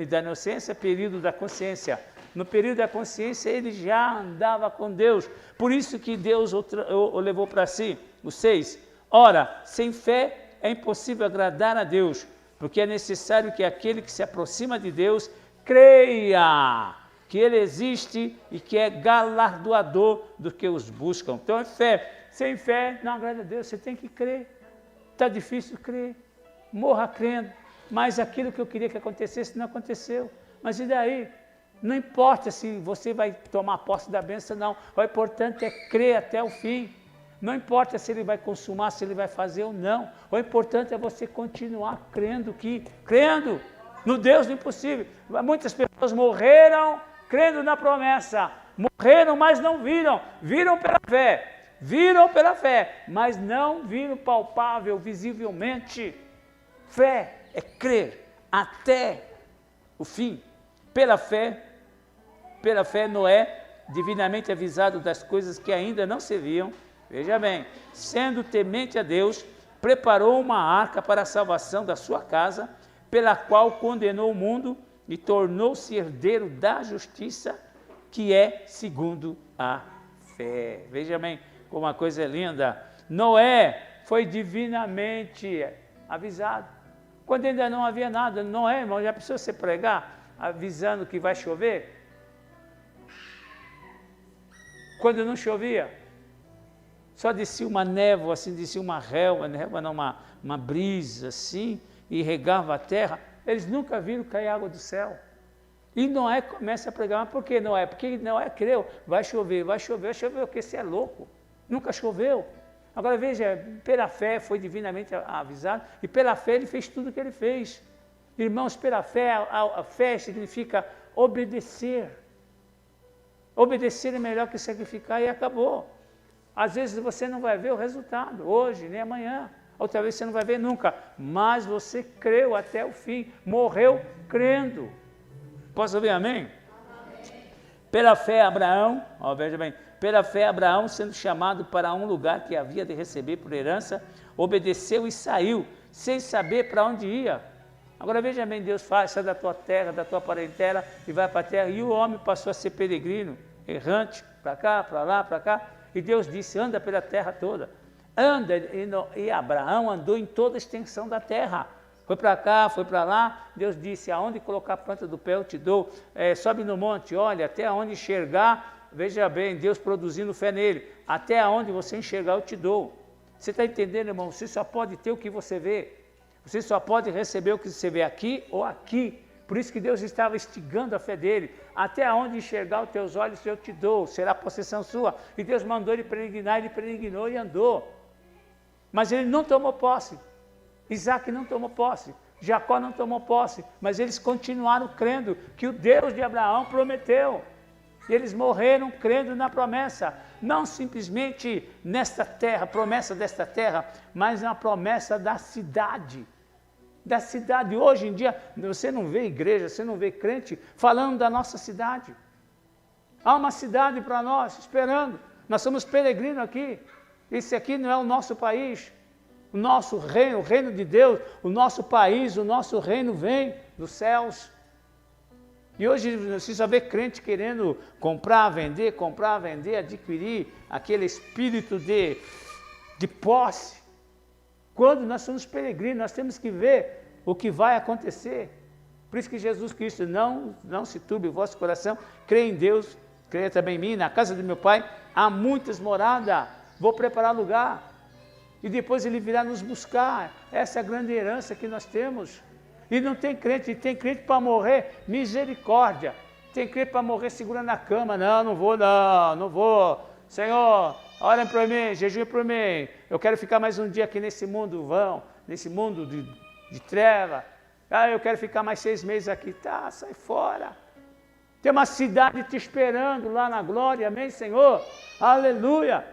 da inocência, período da consciência. No período da consciência ele já andava com Deus. Por isso que Deus o levou para si. O 6. Ora, sem fé é impossível agradar a Deus, porque é necessário que aquele que se aproxima de Deus creia que Ele existe e que é galardoador do que os buscam. Então é fé. Sem fé não agrada a Deus, você tem que crer. Está difícil crer. Morra crendo. Mas aquilo que eu queria que acontecesse não aconteceu. Mas e daí? Não importa se você vai tomar posse da bênção, não. O importante é crer até o fim. Não importa se ele vai consumar, se ele vai fazer ou não. O importante é você continuar crendo no Deus do impossível. Muitas pessoas morreram crendo na promessa. Morreram, mas não viram. Viram pela fé, mas não viram palpável, visivelmente. Fé é crer até o fim. Pela fé, Noé, divinamente avisado das coisas que ainda não se viam, veja bem, sendo temente a Deus, preparou uma arca para a salvação da sua casa, pela qual condenou o mundo e tornou-se herdeiro da justiça, que é segundo a fé. Veja bem como uma coisa é linda. Noé foi divinamente avisado. Quando ainda não havia nada, Noé, irmão, já precisou você pregar avisando que vai chover? Quando não chovia, só descia uma névoa, assim, descia uma relva, não, uma brisa, assim, e regava a terra. Eles nunca viram cair água do céu. E Noé começa a pregar, mas por que Noé? Porque Noé creu, vai chover, porque você é louco, nunca choveu. Agora veja, pela fé foi divinamente avisado, e pela fé ele fez tudo o que ele fez. Irmãos, pela fé, a fé significa obedecer. Obedecer é melhor que sacrificar e acabou. Às vezes você não vai ver o resultado, hoje, nem amanhã. Outra vez você não vai ver nunca, mas você creu até o fim, morreu crendo. Posso ouvir amém? Pela fé, Abraão, ó, veja bem, pela fé, Abraão, sendo chamado para um lugar que havia de receber por herança, obedeceu e saiu, sem saber para onde ia. Agora veja bem, Deus faz, sai da tua terra, da tua parentela e vai para a terra. E o homem passou a ser peregrino, errante, para cá, para lá, para cá. E Deus disse, anda pela terra toda. Anda, e Abraão andou em toda a extensão da terra. Foi para cá, foi para lá. Deus disse, aonde colocar a planta do pé eu te dou. Sobe no monte, olha, até onde enxergar, veja bem, Deus produzindo fé nele. Até onde você enxergar eu te dou. Você está entendendo, irmão? Você só pode ter o que você vê. Você só pode receber o que você vê aqui ou aqui. Por isso que Deus estava instigando a fé dele. Até onde enxergar os teus olhos eu te dou, será possessão sua. E Deus mandou ele peregrinar, ele peregrinou e andou. Mas ele não tomou posse. Isaac não tomou posse. Jacó não tomou posse. Mas eles continuaram crendo que o Deus de Abraão prometeu. E eles morreram crendo na promessa. Não simplesmente nesta terra, promessa desta terra, mas na promessa da cidade. Da cidade. Hoje em dia, você não vê igreja, você não vê crente falando da nossa cidade. Há uma cidade para nós, esperando. Nós somos peregrinos aqui. Esse aqui não é o nosso país. O nosso reino, o reino de Deus, o nosso país, o nosso reino vem dos céus. E hoje você só vê crente querendo comprar, vender, adquirir aquele espírito de posse. Quando nós somos peregrinos, nós temos que ver o que vai acontecer. Por isso que Jesus Cristo, não se turbe o vosso coração, crê em Deus, crê também em mim, na casa do meu Pai há muitas moradas, vou preparar lugar. E depois Ele virá nos buscar, essa é a grande herança que nós temos. E não tem crente para morrer, misericórdia. Tem crente para morrer segurando a cama, não vou. Senhor, orem por mim, jejuem por mim. Eu quero ficar mais um dia aqui nesse mundo vão, nesse mundo de treva. Eu quero ficar mais 6 meses aqui. Tá, sai fora. Tem uma cidade te esperando lá na glória, amém, Senhor? Aleluia.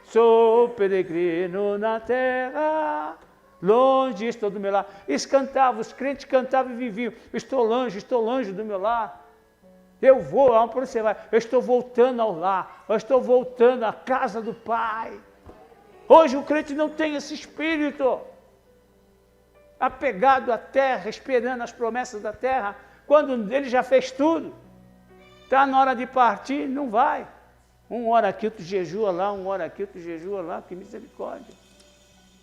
Sou peregrino na terra, longe estou do meu lar. Eles cantavam, os crentes cantavam e viviam. Estou longe do meu lar. Eu vou, aonde você vai? Eu estou voltando ao lar, eu estou voltando à casa do Pai. Hoje o crente não tem esse espírito, apegado à terra, esperando as promessas da terra, quando ele já fez tudo. Está na hora de partir, não vai. Um hora aqui, outro jejua lá, que misericórdia.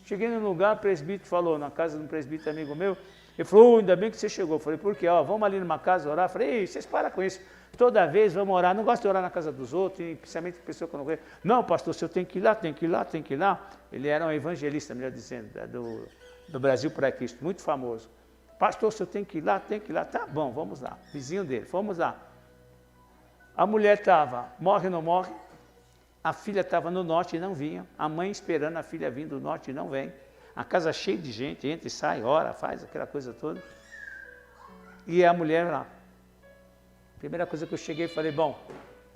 Cheguei num lugar, o presbítero falou, na casa de um presbítero amigo meu, ele falou, ainda bem que você chegou. Eu falei, por quê? Vamos ali numa casa orar. Eu falei, vocês param com isso. Toda vez vamos orar, não gosto de orar na casa dos outros, principalmente pessoa que eu não conheço. Não, pastor, se eu tenho que ir lá. Ele era um evangelista, melhor dizendo, do Brasil para Cristo, muito famoso. Pastor, se eu tenho que ir lá. Tá bom, vamos lá. Vizinho dele, vamos lá. A mulher estava, morre ou não morre? A filha estava no norte e não vinha. A mãe esperando a filha vir do norte e não vem. A casa cheia de gente, entra e sai, ora, faz aquela coisa toda. E a mulher lá. Primeira coisa que eu cheguei e falei, bom,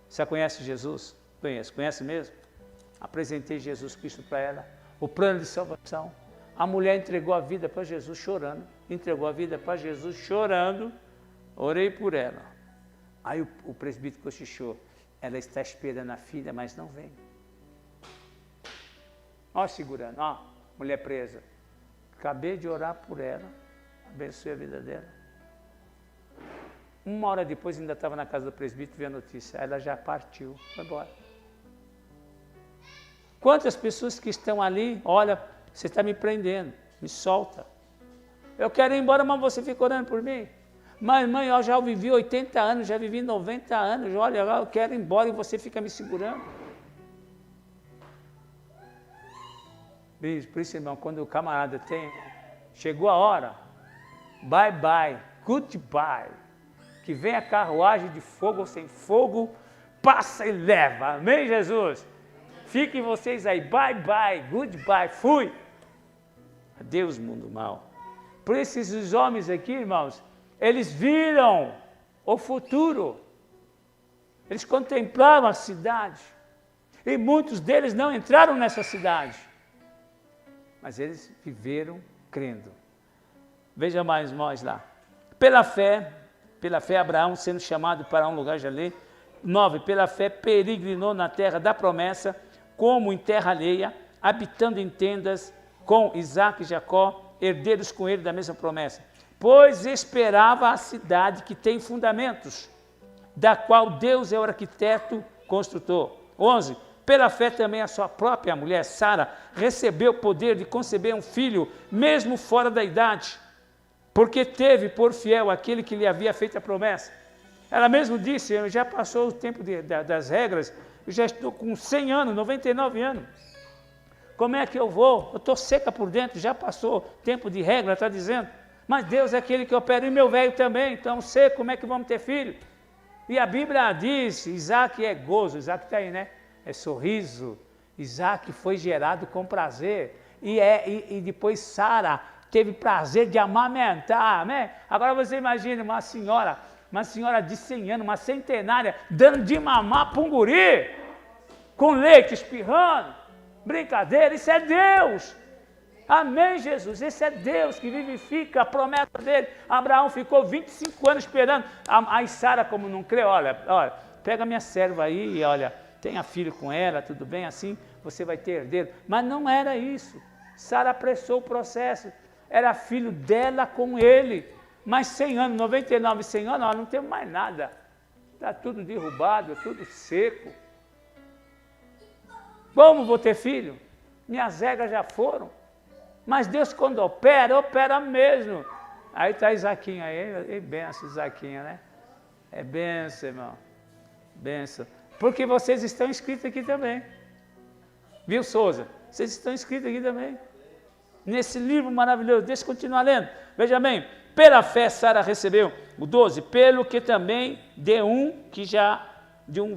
você conhece Jesus? Conhece mesmo? Apresentei Jesus Cristo para ela, o plano de salvação. A mulher entregou a vida para Jesus chorando, orei por ela. Aí o presbítero cochichou, ela está esperando a filha, mas não vem. Segurando, mulher presa. Acabei de orar por ela, abençoe a vida dela. 1 hora depois, ainda estava na casa do presbítero, vi a notícia, ela já partiu, foi embora. Quantas pessoas que estão ali, olha, você está me prendendo, me solta. Eu quero ir embora, mas você fica orando por mim. Mas, mãe, eu já vivi 80 anos, já vivi 90 anos, olha, eu quero ir embora e você fica me segurando. Por isso, irmão, quando o camarada chegou a hora, bye, goodbye. que vem a carruagem de fogo ou sem fogo, passa e leva. Amém, Jesus? Fiquem vocês aí. Bye, bye. Goodbye. Fui. Adeus, mundo mal. Por isso, esses homens aqui, irmãos, eles viram o futuro. Eles contemplaram a cidade. E muitos deles não entraram nessa cidade. Mas eles viveram crendo. Veja mais nós lá. Pela fé, Abraão, sendo chamado para um lugar, já li. 9, pela fé, peregrinou na terra da promessa, como em terra alheia, habitando em tendas com Isaque e Jacó, herdeiros com ele da mesma promessa. Pois esperava a cidade que tem fundamentos, da qual Deus é o arquiteto construtor. 11, pela fé também a sua própria mulher, Sara, recebeu o poder de conceber um filho, mesmo fora da idade, porque teve por fiel aquele que lhe havia feito a promessa. Ela mesmo disse, já passou o tempo das regras, eu já estou com 100 anos, 99 anos. Como é que eu vou? Eu estou seca por dentro, já passou tempo de regra, está dizendo. Mas Deus é aquele que opera, e meu velho também, então sei como é que vamos ter filho. E a Bíblia diz, Isaque é gozo, Isaque está aí, né? É sorriso. Isaque foi gerado com prazer. E depois Sara teve prazer de amamentar, amém? Agora você imagina uma senhora de 100 anos, uma centenária, dando de mamar para um guri, com leite espirrando. Brincadeira, isso é Deus. Amém, Jesus, esse é Deus que vivifica a promessa dele. Abraão ficou 25 anos esperando. Aí Sara, como não crê, olha, pega minha serva aí e olha, tenha filho com ela, tudo bem, assim você vai ter herdeiro. Mas não era isso. Sara apressou o processo. Era filho dela com ele. Mas 100 anos, 99, 100 anos, nós não temos mais nada. Está tudo derrubado, tudo seco. Como vou ter filho? Minhas regras já foram. Mas Deus, quando opera mesmo. Aí está Isaquinho aí, benção, Isaquinho, né? É benção, irmão. Benção. Porque vocês estão inscritos aqui também. Viu, Souza? Vocês estão inscritos aqui também. Nesse livro maravilhoso. Deixa eu continuar lendo. Veja bem. Pela fé, Sara recebeu, o 12, pelo que também de um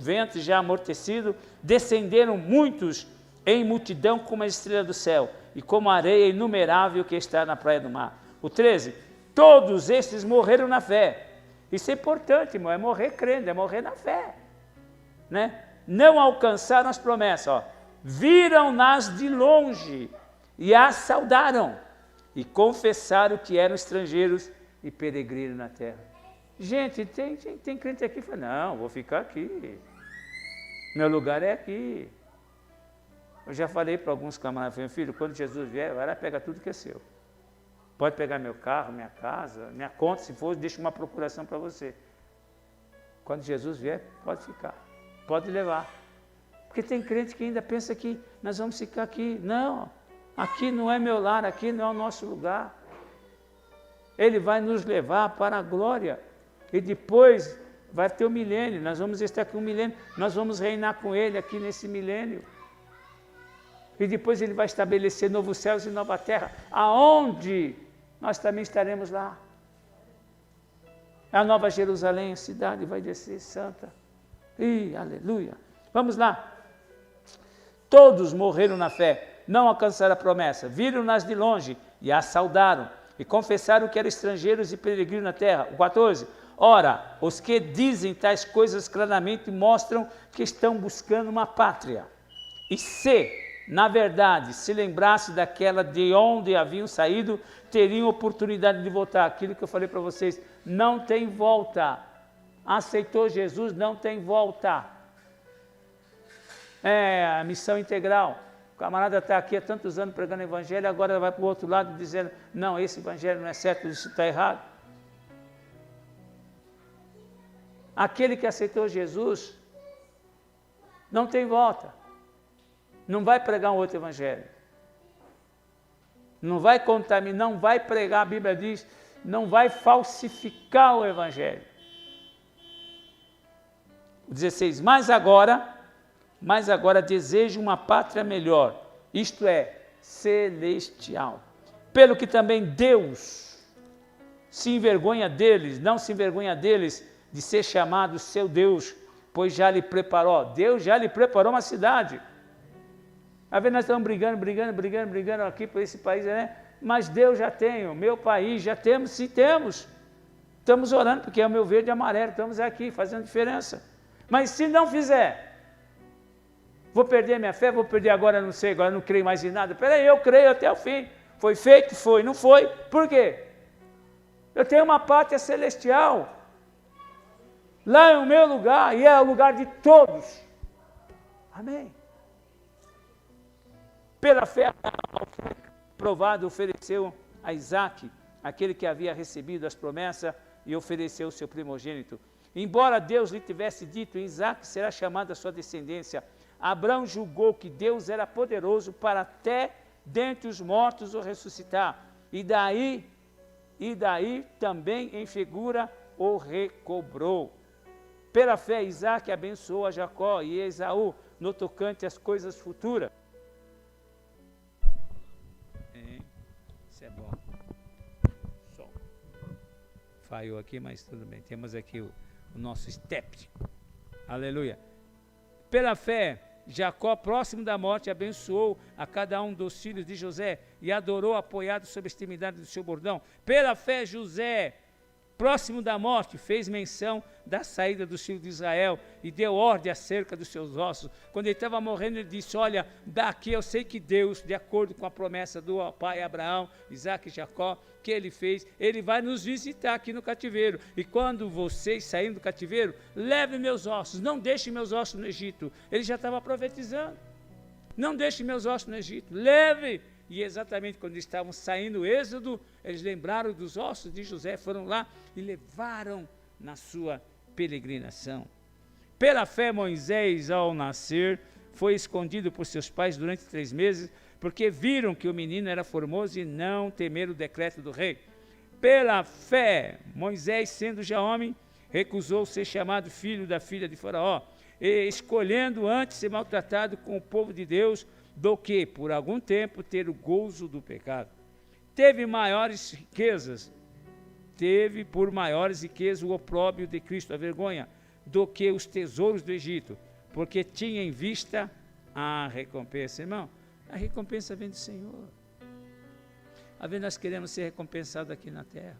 ventre já amortecido, descenderam muitos em multidão como a estrela do céu, e como a areia inumerável que está na praia do mar. O 13, todos estes morreram na fé. Isso é importante, irmão, é morrer crendo, é morrer na fé. Né? Não alcançaram as promessas, viram-nas de longe e as saudaram. E confessaram que eram estrangeiros e peregrinos na terra. Gente, tem crente aqui que fala, não, vou ficar aqui. Meu lugar é aqui. Eu já falei para alguns camaradas, falei, filho, quando Jesus vier, vai lá pegar tudo que é seu. Pode pegar meu carro, minha casa, minha conta, se for, deixa uma procuração para você. Quando Jesus vier, pode ficar. Pode levar. Porque tem crente que ainda pensa que nós vamos ficar aqui. Não. Aqui não é meu lar, aqui não é o nosso lugar. Ele vai nos levar para a glória. E depois vai ter o milênio. Nós vamos estar aqui um milênio. Nós vamos reinar com ele aqui nesse milênio. E depois ele vai estabelecer novos céus e nova terra, aonde nós também estaremos lá. A Nova Jerusalém, a cidade vai descer santa. Aleluia. Vamos lá. Todos morreram na fé. Não alcançaram a promessa, viram-nas de longe e as saudaram, e confessaram que eram estrangeiros e peregrinos na terra. O 14, ora, os que dizem tais coisas claramente mostram que estão buscando uma pátria. E se, na verdade, se lembrasse daquela de onde haviam saído, teriam oportunidade de voltar. Aquilo que eu falei para vocês, não tem volta. Aceitou Jesus, não tem volta. É a missão integral. O camarada está aqui há tantos anos pregando o evangelho, agora vai para o outro lado dizendo, não, esse evangelho não é certo, isso está errado. Aquele que aceitou Jesus, não tem volta. Não vai pregar um outro evangelho. Não vai contaminar, não vai pregar, a Bíblia diz, não vai falsificar o evangelho. 16, mas agora desejo uma pátria melhor, isto é, celestial. Pelo que também Deus não se envergonha deles, de ser chamado seu Deus, pois já lhe preparou. Deus já lhe preparou uma cidade. Às vezes nós estamos brigando aqui por esse país, né? Mas Deus já tem, o meu país já temos, sim temos. Estamos orando, porque é o meu verde e amarelo, estamos aqui fazendo diferença. Mas se não fizer, vou perder minha fé, vou perder agora, não sei, agora não creio mais em nada. Peraí, eu creio até o fim. Foi feito? Foi. Não foi? Por quê? Eu tenho uma pátria celestial. Lá é o meu lugar e é o lugar de todos. Amém. Pela fé, provado, ofereceu a Isaque, aquele que havia recebido as promessas, e ofereceu o seu primogênito. Embora Deus lhe tivesse dito, Isaque será chamado a sua descendência, Abraão julgou que Deus era poderoso para até dentre os mortos o ressuscitar. E daí também em figura o recobrou. Pela fé, Isaque abençoou a Jacó e Esaú no tocante às coisas futuras. Isso é bom. Som. Falhou aqui, mas tudo bem. Temos aqui o nosso step. Aleluia. Pela fé, Jacó, próximo da morte, abençoou a cada um dos filhos de José e adorou apoiado sob a extremidade do seu bordão. Pela fé, José, próximo da morte, fez menção da saída dos filhos de Israel e deu ordem acerca dos seus ossos. Quando ele estava morrendo, ele disse, olha, daqui eu sei que Deus, de acordo com a promessa do pai Abraão, Isaque e Jacó, que ele fez, ele vai nos visitar aqui no cativeiro. E quando vocês saírem do cativeiro, levem meus ossos, não deixem meus ossos no Egito. Ele já estava profetizando. Não deixem meus ossos no Egito, leve. E exatamente quando estavam saindo do êxodo, eles lembraram dos ossos de José, foram lá e levaram na sua peregrinação. Pela fé, Moisés, ao nascer, foi escondido por seus pais durante 3 meses, porque viram que o menino era formoso e não temeram o decreto do rei. Pela fé, Moisés, sendo já homem, recusou ser chamado filho da filha de Faraó, e escolhendo antes ser maltratado com o povo de Deus, do que, por algum tempo, ter o gozo do pecado. Teve por maiores riquezas o opróbrio de Cristo, a vergonha, do que os tesouros do Egito, porque tinha em vista a recompensa. Irmão, a recompensa vem do Senhor. Às vezes nós queremos ser recompensados aqui na terra.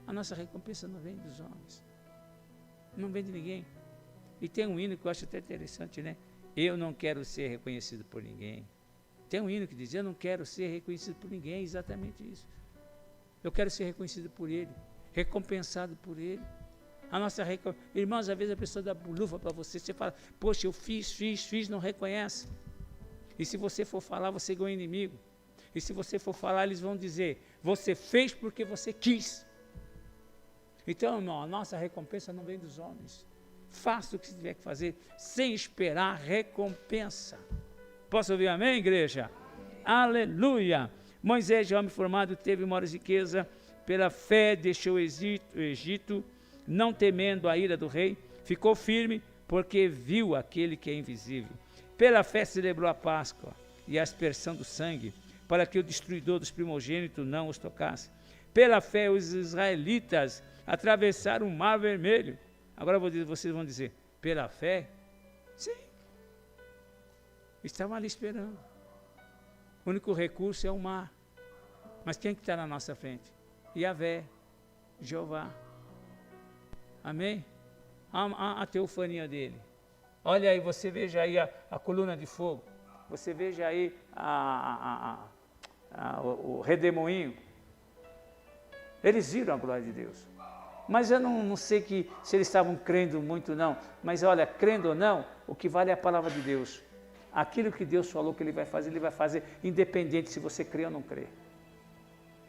A nossa recompensa não vem dos homens, não vem de ninguém. E tem um hino que eu acho até interessante, né? Eu não quero ser reconhecido por ninguém. Tem um hino que diz, eu não quero ser reconhecido por ninguém, exatamente isso. Eu quero ser reconhecido por Ele, recompensado por Ele. A nossa Irmãos, às vezes a pessoa dá luva para você, você fala, poxa, eu fiz, não reconhece. E se você for falar, você ganha inimigo. E se você for falar, eles vão dizer, você fez porque você quis. Então, irmão, a nossa recompensa não vem dos homens. Faça o que você tiver que fazer, sem esperar recompensa. Posso ouvir amém, igreja? Amém. Aleluia! Moisés, homem formado, teve maior riqueza, pela fé deixou o Egito, não temendo a ira do rei, ficou firme, porque viu aquele que é invisível. Pela fé celebrou a Páscoa e a aspersão do sangue, para que o destruidor dos primogênitos não os tocasse. Pela fé os israelitas atravessaram o Mar Vermelho. Agora vocês vão dizer, pela fé? Sim. Estavam ali esperando. O único recurso é o mar. Mas quem que está na nossa frente? Yahvé, Jeová. Amém? A teofania dele. Olha aí, você veja aí a coluna de fogo. Você veja aí o redemoinho. Eles viram a glória de Deus. Mas eu não sei se eles estavam crendo muito, não. Mas olha, crendo ou não, o que vale é a palavra de Deus. Aquilo que Deus falou que Ele vai fazer, independente se você crê ou não crê.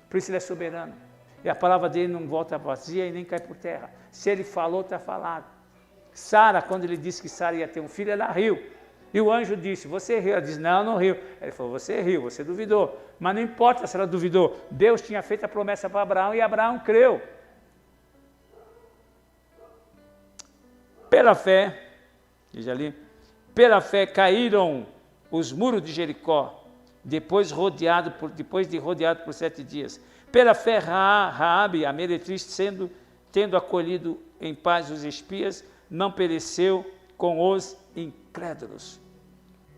Por isso Ele é soberano. E a palavra dele não volta vazia e nem cai por terra. Se Ele falou, está falado. Sara, quando Ele disse que Sara ia ter um filho, ela riu. E o anjo disse, você riu? Ela disse, não riu. Ele falou, você riu, você duvidou. Mas não importa se ela duvidou. Deus tinha feito a promessa para Abraão e Abraão creu. Pela fé, veja ali, pela fé caíram os muros de Jericó, depois de rodeado por 7 dias. Pela fé, Raabe, a meretriz, tendo acolhido em paz os espias, não pereceu com os incrédulos.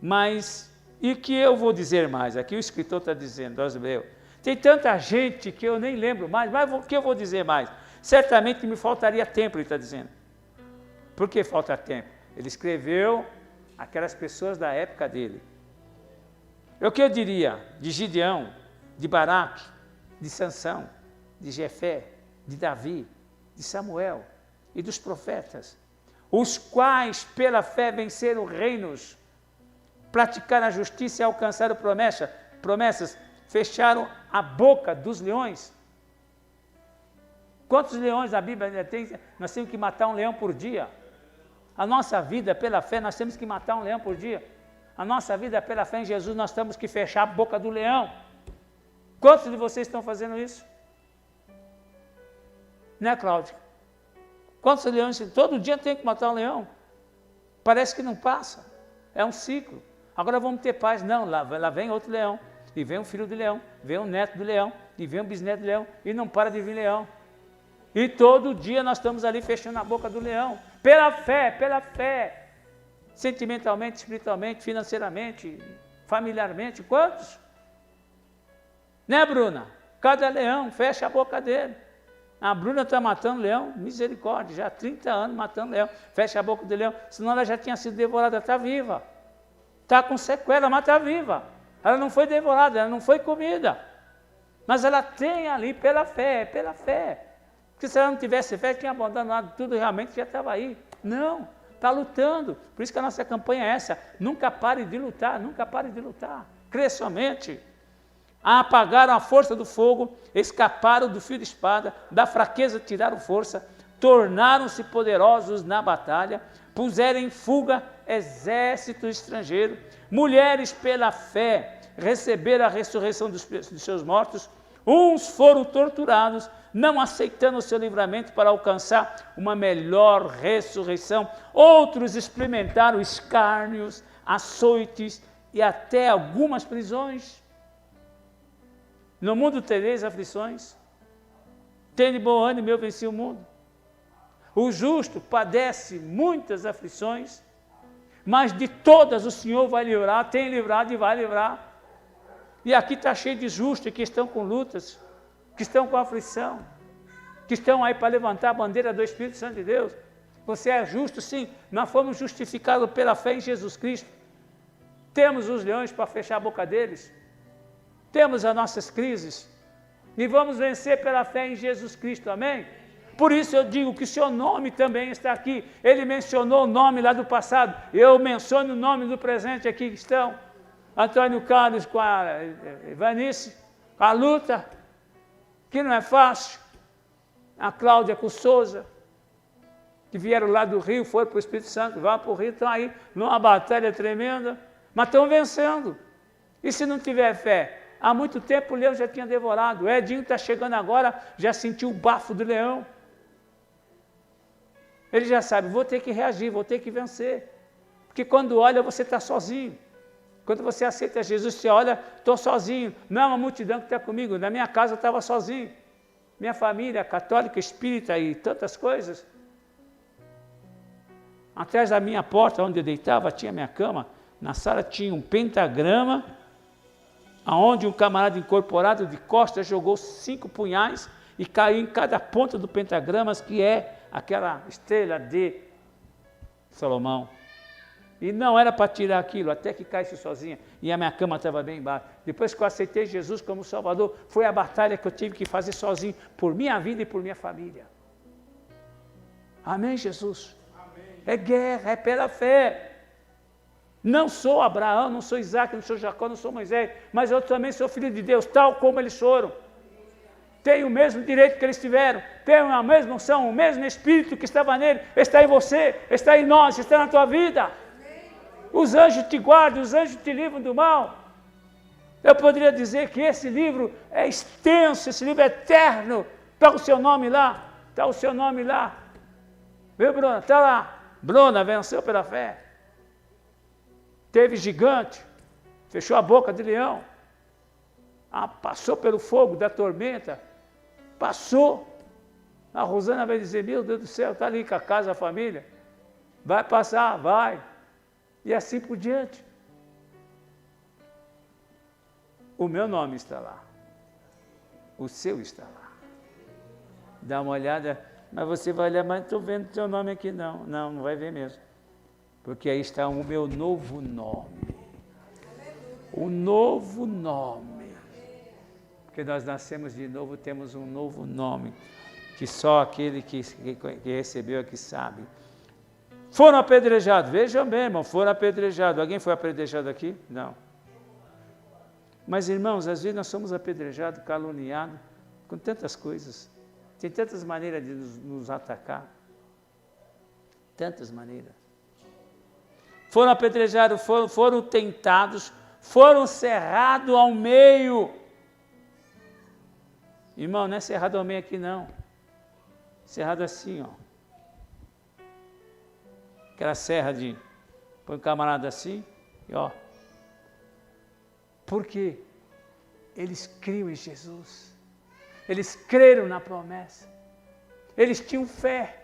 Mas, e que eu vou dizer mais? Aqui o escritor está dizendo aos Hebreus, tem tanta gente que eu nem lembro mais, mas o que eu vou dizer mais? Certamente me faltaria tempo, ele está dizendo. Por que falta tempo? Ele escreveu aquelas pessoas da época dele. O que eu diria de Gideão, de Baraque, de Sansão, de Jefé, de Davi, de Samuel e dos profetas, os quais pela fé venceram reinos, praticaram a justiça e alcançaram promessas, fecharam a boca dos leões. Quantos leões a Bíblia ainda tem? Nós temos que matar um leão por dia. A nossa vida pela fé, nós temos que matar um leão por dia. A nossa vida pela fé em Jesus, nós temos que fechar a boca do leão. Quantos de vocês estão fazendo isso? Né, Cláudia? Quantos leões? Todo dia tem que matar um leão. Parece que não passa. É um ciclo. Agora vamos ter paz. Não, lá vem outro leão. E vem um filho de leão. Vem um neto do leão. E vem um bisneto do leão. E não para de vir leão. E todo dia nós estamos ali fechando a boca do leão. Pela fé. Sentimentalmente, espiritualmente, financeiramente, familiarmente. Quantos? Né, Bruna? Cada leão, fecha a boca dele. A Bruna está matando leão, misericórdia, já há 30 anos matando leão. Fecha a boca do leão, senão ela já tinha sido devorada, está viva. Está com sequela, mas está viva. Ela não foi devorada, ela não foi comida. Mas ela tem ali pela fé. Porque se ela não tivesse fé, tinha abandonado tudo, realmente já estava aí. Não, está lutando. Por isso que a nossa campanha é essa. Nunca pare de lutar. Crê somente. Apagaram a força do fogo, escaparam do fio de espada, da fraqueza tiraram força, tornaram-se poderosos na batalha, puseram em fuga exército estrangeiro, mulheres pela fé receberam a ressurreição dos seus mortos, uns foram torturados, não aceitando o seu livramento para alcançar uma melhor ressurreição, outros experimentaram escárnios, açoites e até algumas prisões. No mundo tereis aflições, tende bom ânimo, eu venci o mundo. O justo padece muitas aflições, mas de todas o Senhor vai livrar, tem livrado e vai livrar. E aqui está cheio de justos que estão com lutas, que estão com aflição, que estão aí para levantar a bandeira do Espírito Santo de Deus. Você é justo, sim, nós fomos justificados pela fé em Jesus Cristo. Temos os leões para fechar a boca deles. Temos as nossas crises e vamos vencer pela fé em Jesus Cristo, amém? Por isso eu digo que o seu nome também está aqui. Ele mencionou o nome lá do passado, eu menciono o nome do presente aqui que estão. Antônio Carlos com a Ivanice, a luta, que não é fácil. A Cláudia com o Souza, que vieram lá do Rio, foram para o Espírito Santo, vão para o Rio, estão aí numa batalha tremenda, mas estão vencendo. E se não tiver fé? Há muito tempo o leão já tinha devorado. O Edinho está chegando agora, já sentiu o bafo do leão. Ele já sabe, vou ter que reagir, vou ter que vencer. Porque quando olha, você está sozinho. Quando você aceita Jesus, você olha, estou sozinho. Não é uma multidão que está comigo. Na minha casa eu estava sozinho. Minha família católica, espírita e tantas coisas. Atrás da minha porta, onde eu deitava, tinha minha cama. Na sala tinha um pentagrama, aonde um camarada incorporado de costas jogou 5 punhais e caiu em cada ponta do pentagrama, que é aquela estrela de Salomão. E não era para tirar aquilo, até que caísse sozinha. E a minha cama estava bem embaixo. Depois que eu aceitei Jesus como Salvador, foi a batalha que eu tive que fazer sozinho, por minha vida e por minha família. Amém, Jesus? Amém. É guerra, é pela fé. Não sou Abraão, não sou Isaac, não sou Jacó, não sou Moisés, mas eu também sou filho de Deus, tal como eles foram. Tenho o mesmo direito que eles tiveram, tenho a mesma unção, o mesmo Espírito que estava nele, está em você, está em nós, está na tua vida. Os anjos te guardam, os anjos te livram do mal. Eu poderia dizer que esse livro é extenso, esse livro é eterno. Está o seu nome lá, está o seu nome lá. Viu, Bruna? Está lá. Bruna venceu pela fé. Teve gigante, fechou a boca de leão. Passou pelo fogo da tormenta. Passou. A Rosana vai dizer, meu Deus do céu, está ali com a casa, a família. Vai passar, vai. E assim por diante. O meu nome está lá. O seu está lá. Dá uma olhada, mas você vai olhar, mas não estou vendo o seu nome aqui não. Não, não vai ver mesmo. Porque aí está o meu novo nome. O novo nome. Porque nós nascemos de novo, temos um novo nome. Que só aquele que recebeu é que sabe. Foram apedrejados. Vejam bem, irmão, foram apedrejados. Alguém foi apedrejado aqui? Não. Mas, irmãos, às vezes nós somos apedrejados, caluniados, com tantas coisas. Tem tantas maneiras de nos atacar. Tantas maneiras. Foram apedrejados, foram tentados, foram cerrados ao meio. Irmão, não é cerrado ao meio aqui, não. Cerrado assim, ó. Aquela serra de... Põe o camarada assim, e ó. Por quê? Eles criam em Jesus. Eles creram na promessa. Eles tinham fé.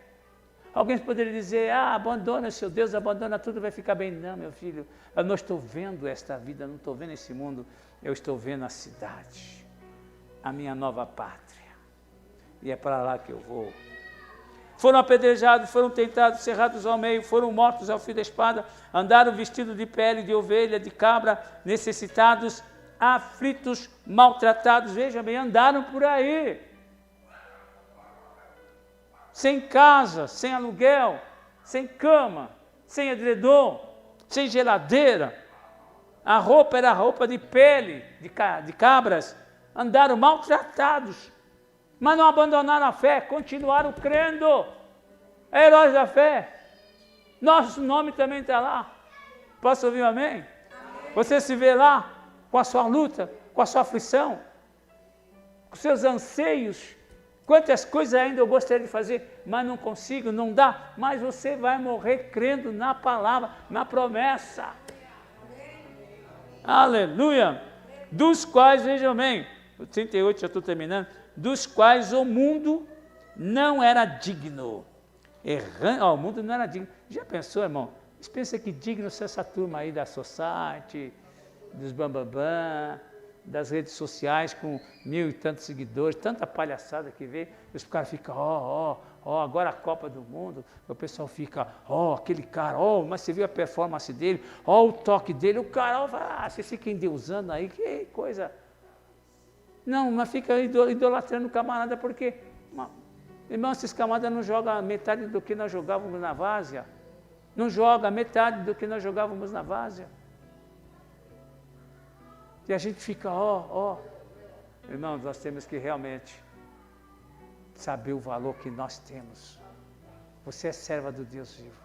Alguém poderia dizer, abandona seu Deus, abandona tudo, vai ficar bem. Não, meu filho, eu não estou vendo esta vida, não estou vendo esse mundo, eu estou vendo a cidade, a minha nova pátria. E é para lá que eu vou. Foram apedrejados, foram tentados, cerrados ao meio, foram mortos ao fio da espada, andaram vestidos de pele de ovelha, de cabra, necessitados, aflitos, maltratados. Veja bem, andaram por aí. Sem casa, sem aluguel, sem cama, sem edredom, sem geladeira. A roupa era roupa de pele, de cabras. Andaram maltratados, mas não abandonaram a fé, continuaram crendo. Heróis da fé. Nosso nome também está lá. Posso ouvir um amém? Amém? Você se vê lá, com a sua luta, com a sua aflição, com seus anseios. Quantas coisas ainda eu gostaria de fazer, mas não consigo, não dá. Mas você vai morrer crendo na palavra, na promessa. Amém. Aleluia. Dos quais, vejam bem, o 38, já estou terminando, dos quais o mundo não era digno. O mundo não era digno. Já pensou, irmão? Você pensa que digno ser essa turma aí da Society, dos bambambam, das redes sociais com 1000 e tantos seguidores, tanta palhaçada que vê, os caras ficam, agora a Copa do Mundo, o pessoal fica, aquele cara, mas você viu a performance dele, o toque dele, o cara, você fica endeusando aí, que coisa. Não, mas fica idolatrando o camarada, porque, irmão, esses camaradas não jogam metade do que nós jogávamos na várzea, não joga metade do que nós jogávamos na várzea. E a gente fica, Irmãos, nós temos que realmente saber o valor que nós temos. Você é serva do Deus vivo.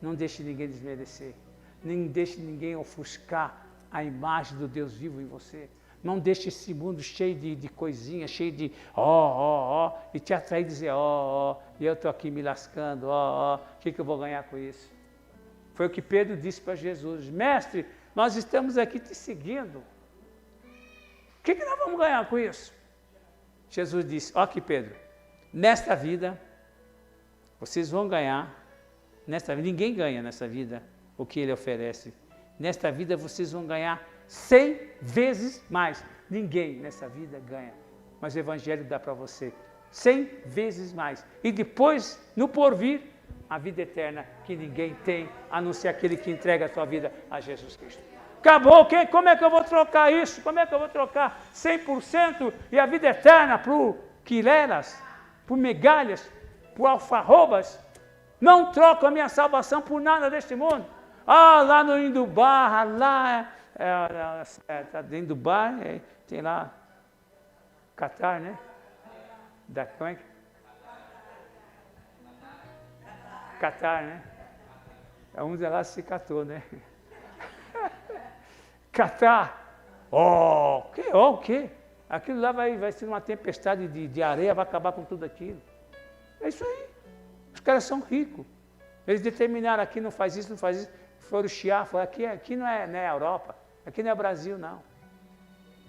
Não deixe ninguém desmerecer. Nem deixe ninguém ofuscar a imagem do Deus vivo em você. Não deixe esse mundo cheio de coisinhas, cheio de e te atrair e dizer, e eu estou aqui me lascando, o que eu vou ganhar com isso? Foi o que Pedro disse para Jesus, mestre, nós estamos aqui te seguindo. O que nós vamos ganhar com isso? Jesus disse, aqui Pedro, nesta vida, vocês vão ganhar, nesta vida, ninguém ganha nessa vida o que ele oferece. Nesta vida vocês vão ganhar 100 vezes mais. Ninguém nessa vida ganha, mas o Evangelho dá para você 100 vezes mais. E depois, no porvir, a vida eterna que ninguém tem, a não ser aquele que entrega a sua vida a Jesus Cristo. Acabou, como é que eu vou trocar isso? Como é que eu vou trocar 100% e a vida eterna por quileras, por migalhas, por alfarrobas? Não troco a minha salvação por nada deste mundo. Lá no Indubar, lá, dentro do bar, tem lá, Catar, né? Como é que? Catar, né? Um de lá se catou, né? Catar. O quê? Aquilo lá vai ser uma tempestade de areia, vai acabar com tudo aquilo. É isso aí. Os caras são ricos. Eles determinaram aqui não faz isso, foram chiar, aqui não é Europa, aqui não é Brasil, não.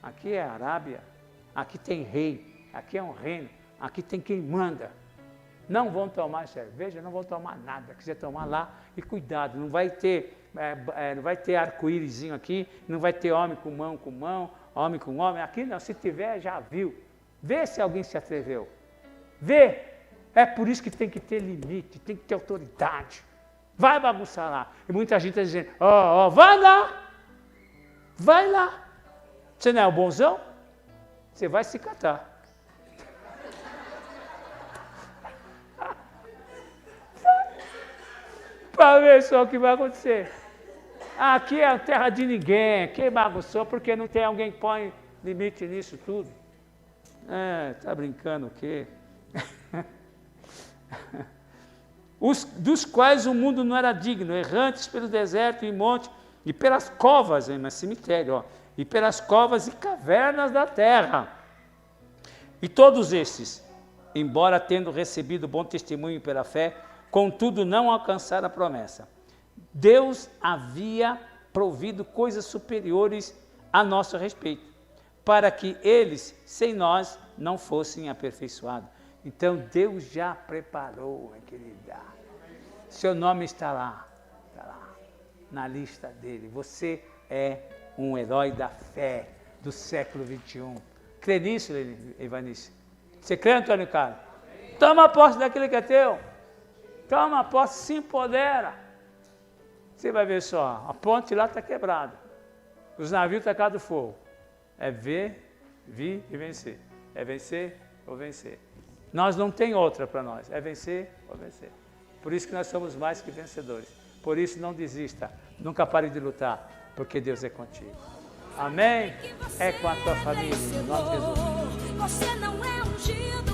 Aqui é Arábia, aqui tem rei, aqui é um reino, aqui tem quem manda. Não vão tomar cerveja, não vão tomar nada. Quiser tomar lá, e cuidado, não vai ter arco-írisinho aqui, não vai ter homem com mão, homem com homem. Aqui não, se tiver, já viu. Vê se alguém se atreveu. Vê. É por isso que tem que ter limite, tem que ter autoridade. Vai bagunçar lá. E muita gente está dizendo, vai lá. Vai lá. Você não é o bonzão? Você vai se catar. Para ver só o que vai acontecer. Aqui é a terra de ninguém. Quem bagunçou porque não tem alguém que põe limite nisso tudo. Tá brincando o quê? Dos quais o mundo não era digno, errantes pelo deserto e monte, e pelas covas, mas cemitério, e pelas covas e cavernas da terra. E todos esses, embora tendo recebido bom testemunho pela fé, contudo não alcançaram a promessa. Deus havia provido coisas superiores a nosso respeito, para que eles, sem nós, não fossem aperfeiçoados. Então Deus já preparou, minha querida. Seu nome está lá, na lista dele. Você é um herói da fé do século XXI. Crê nisso, Evanice? Você crê, Antônio Carlos? Toma posse daquilo que é teu. Toma posse, se empodera. Você vai ver só, a ponte lá está quebrada. Os navios tacados fogo. É ver, vir e vencer. É vencer ou vencer. Nós não tem outra para nós. É vencer ou vencer. Por isso que nós somos mais que vencedores. Por isso não desista. Nunca pare de lutar, porque Deus é contigo. Amém? É com a tua família. Em nome de Jesus. Você não é ungido.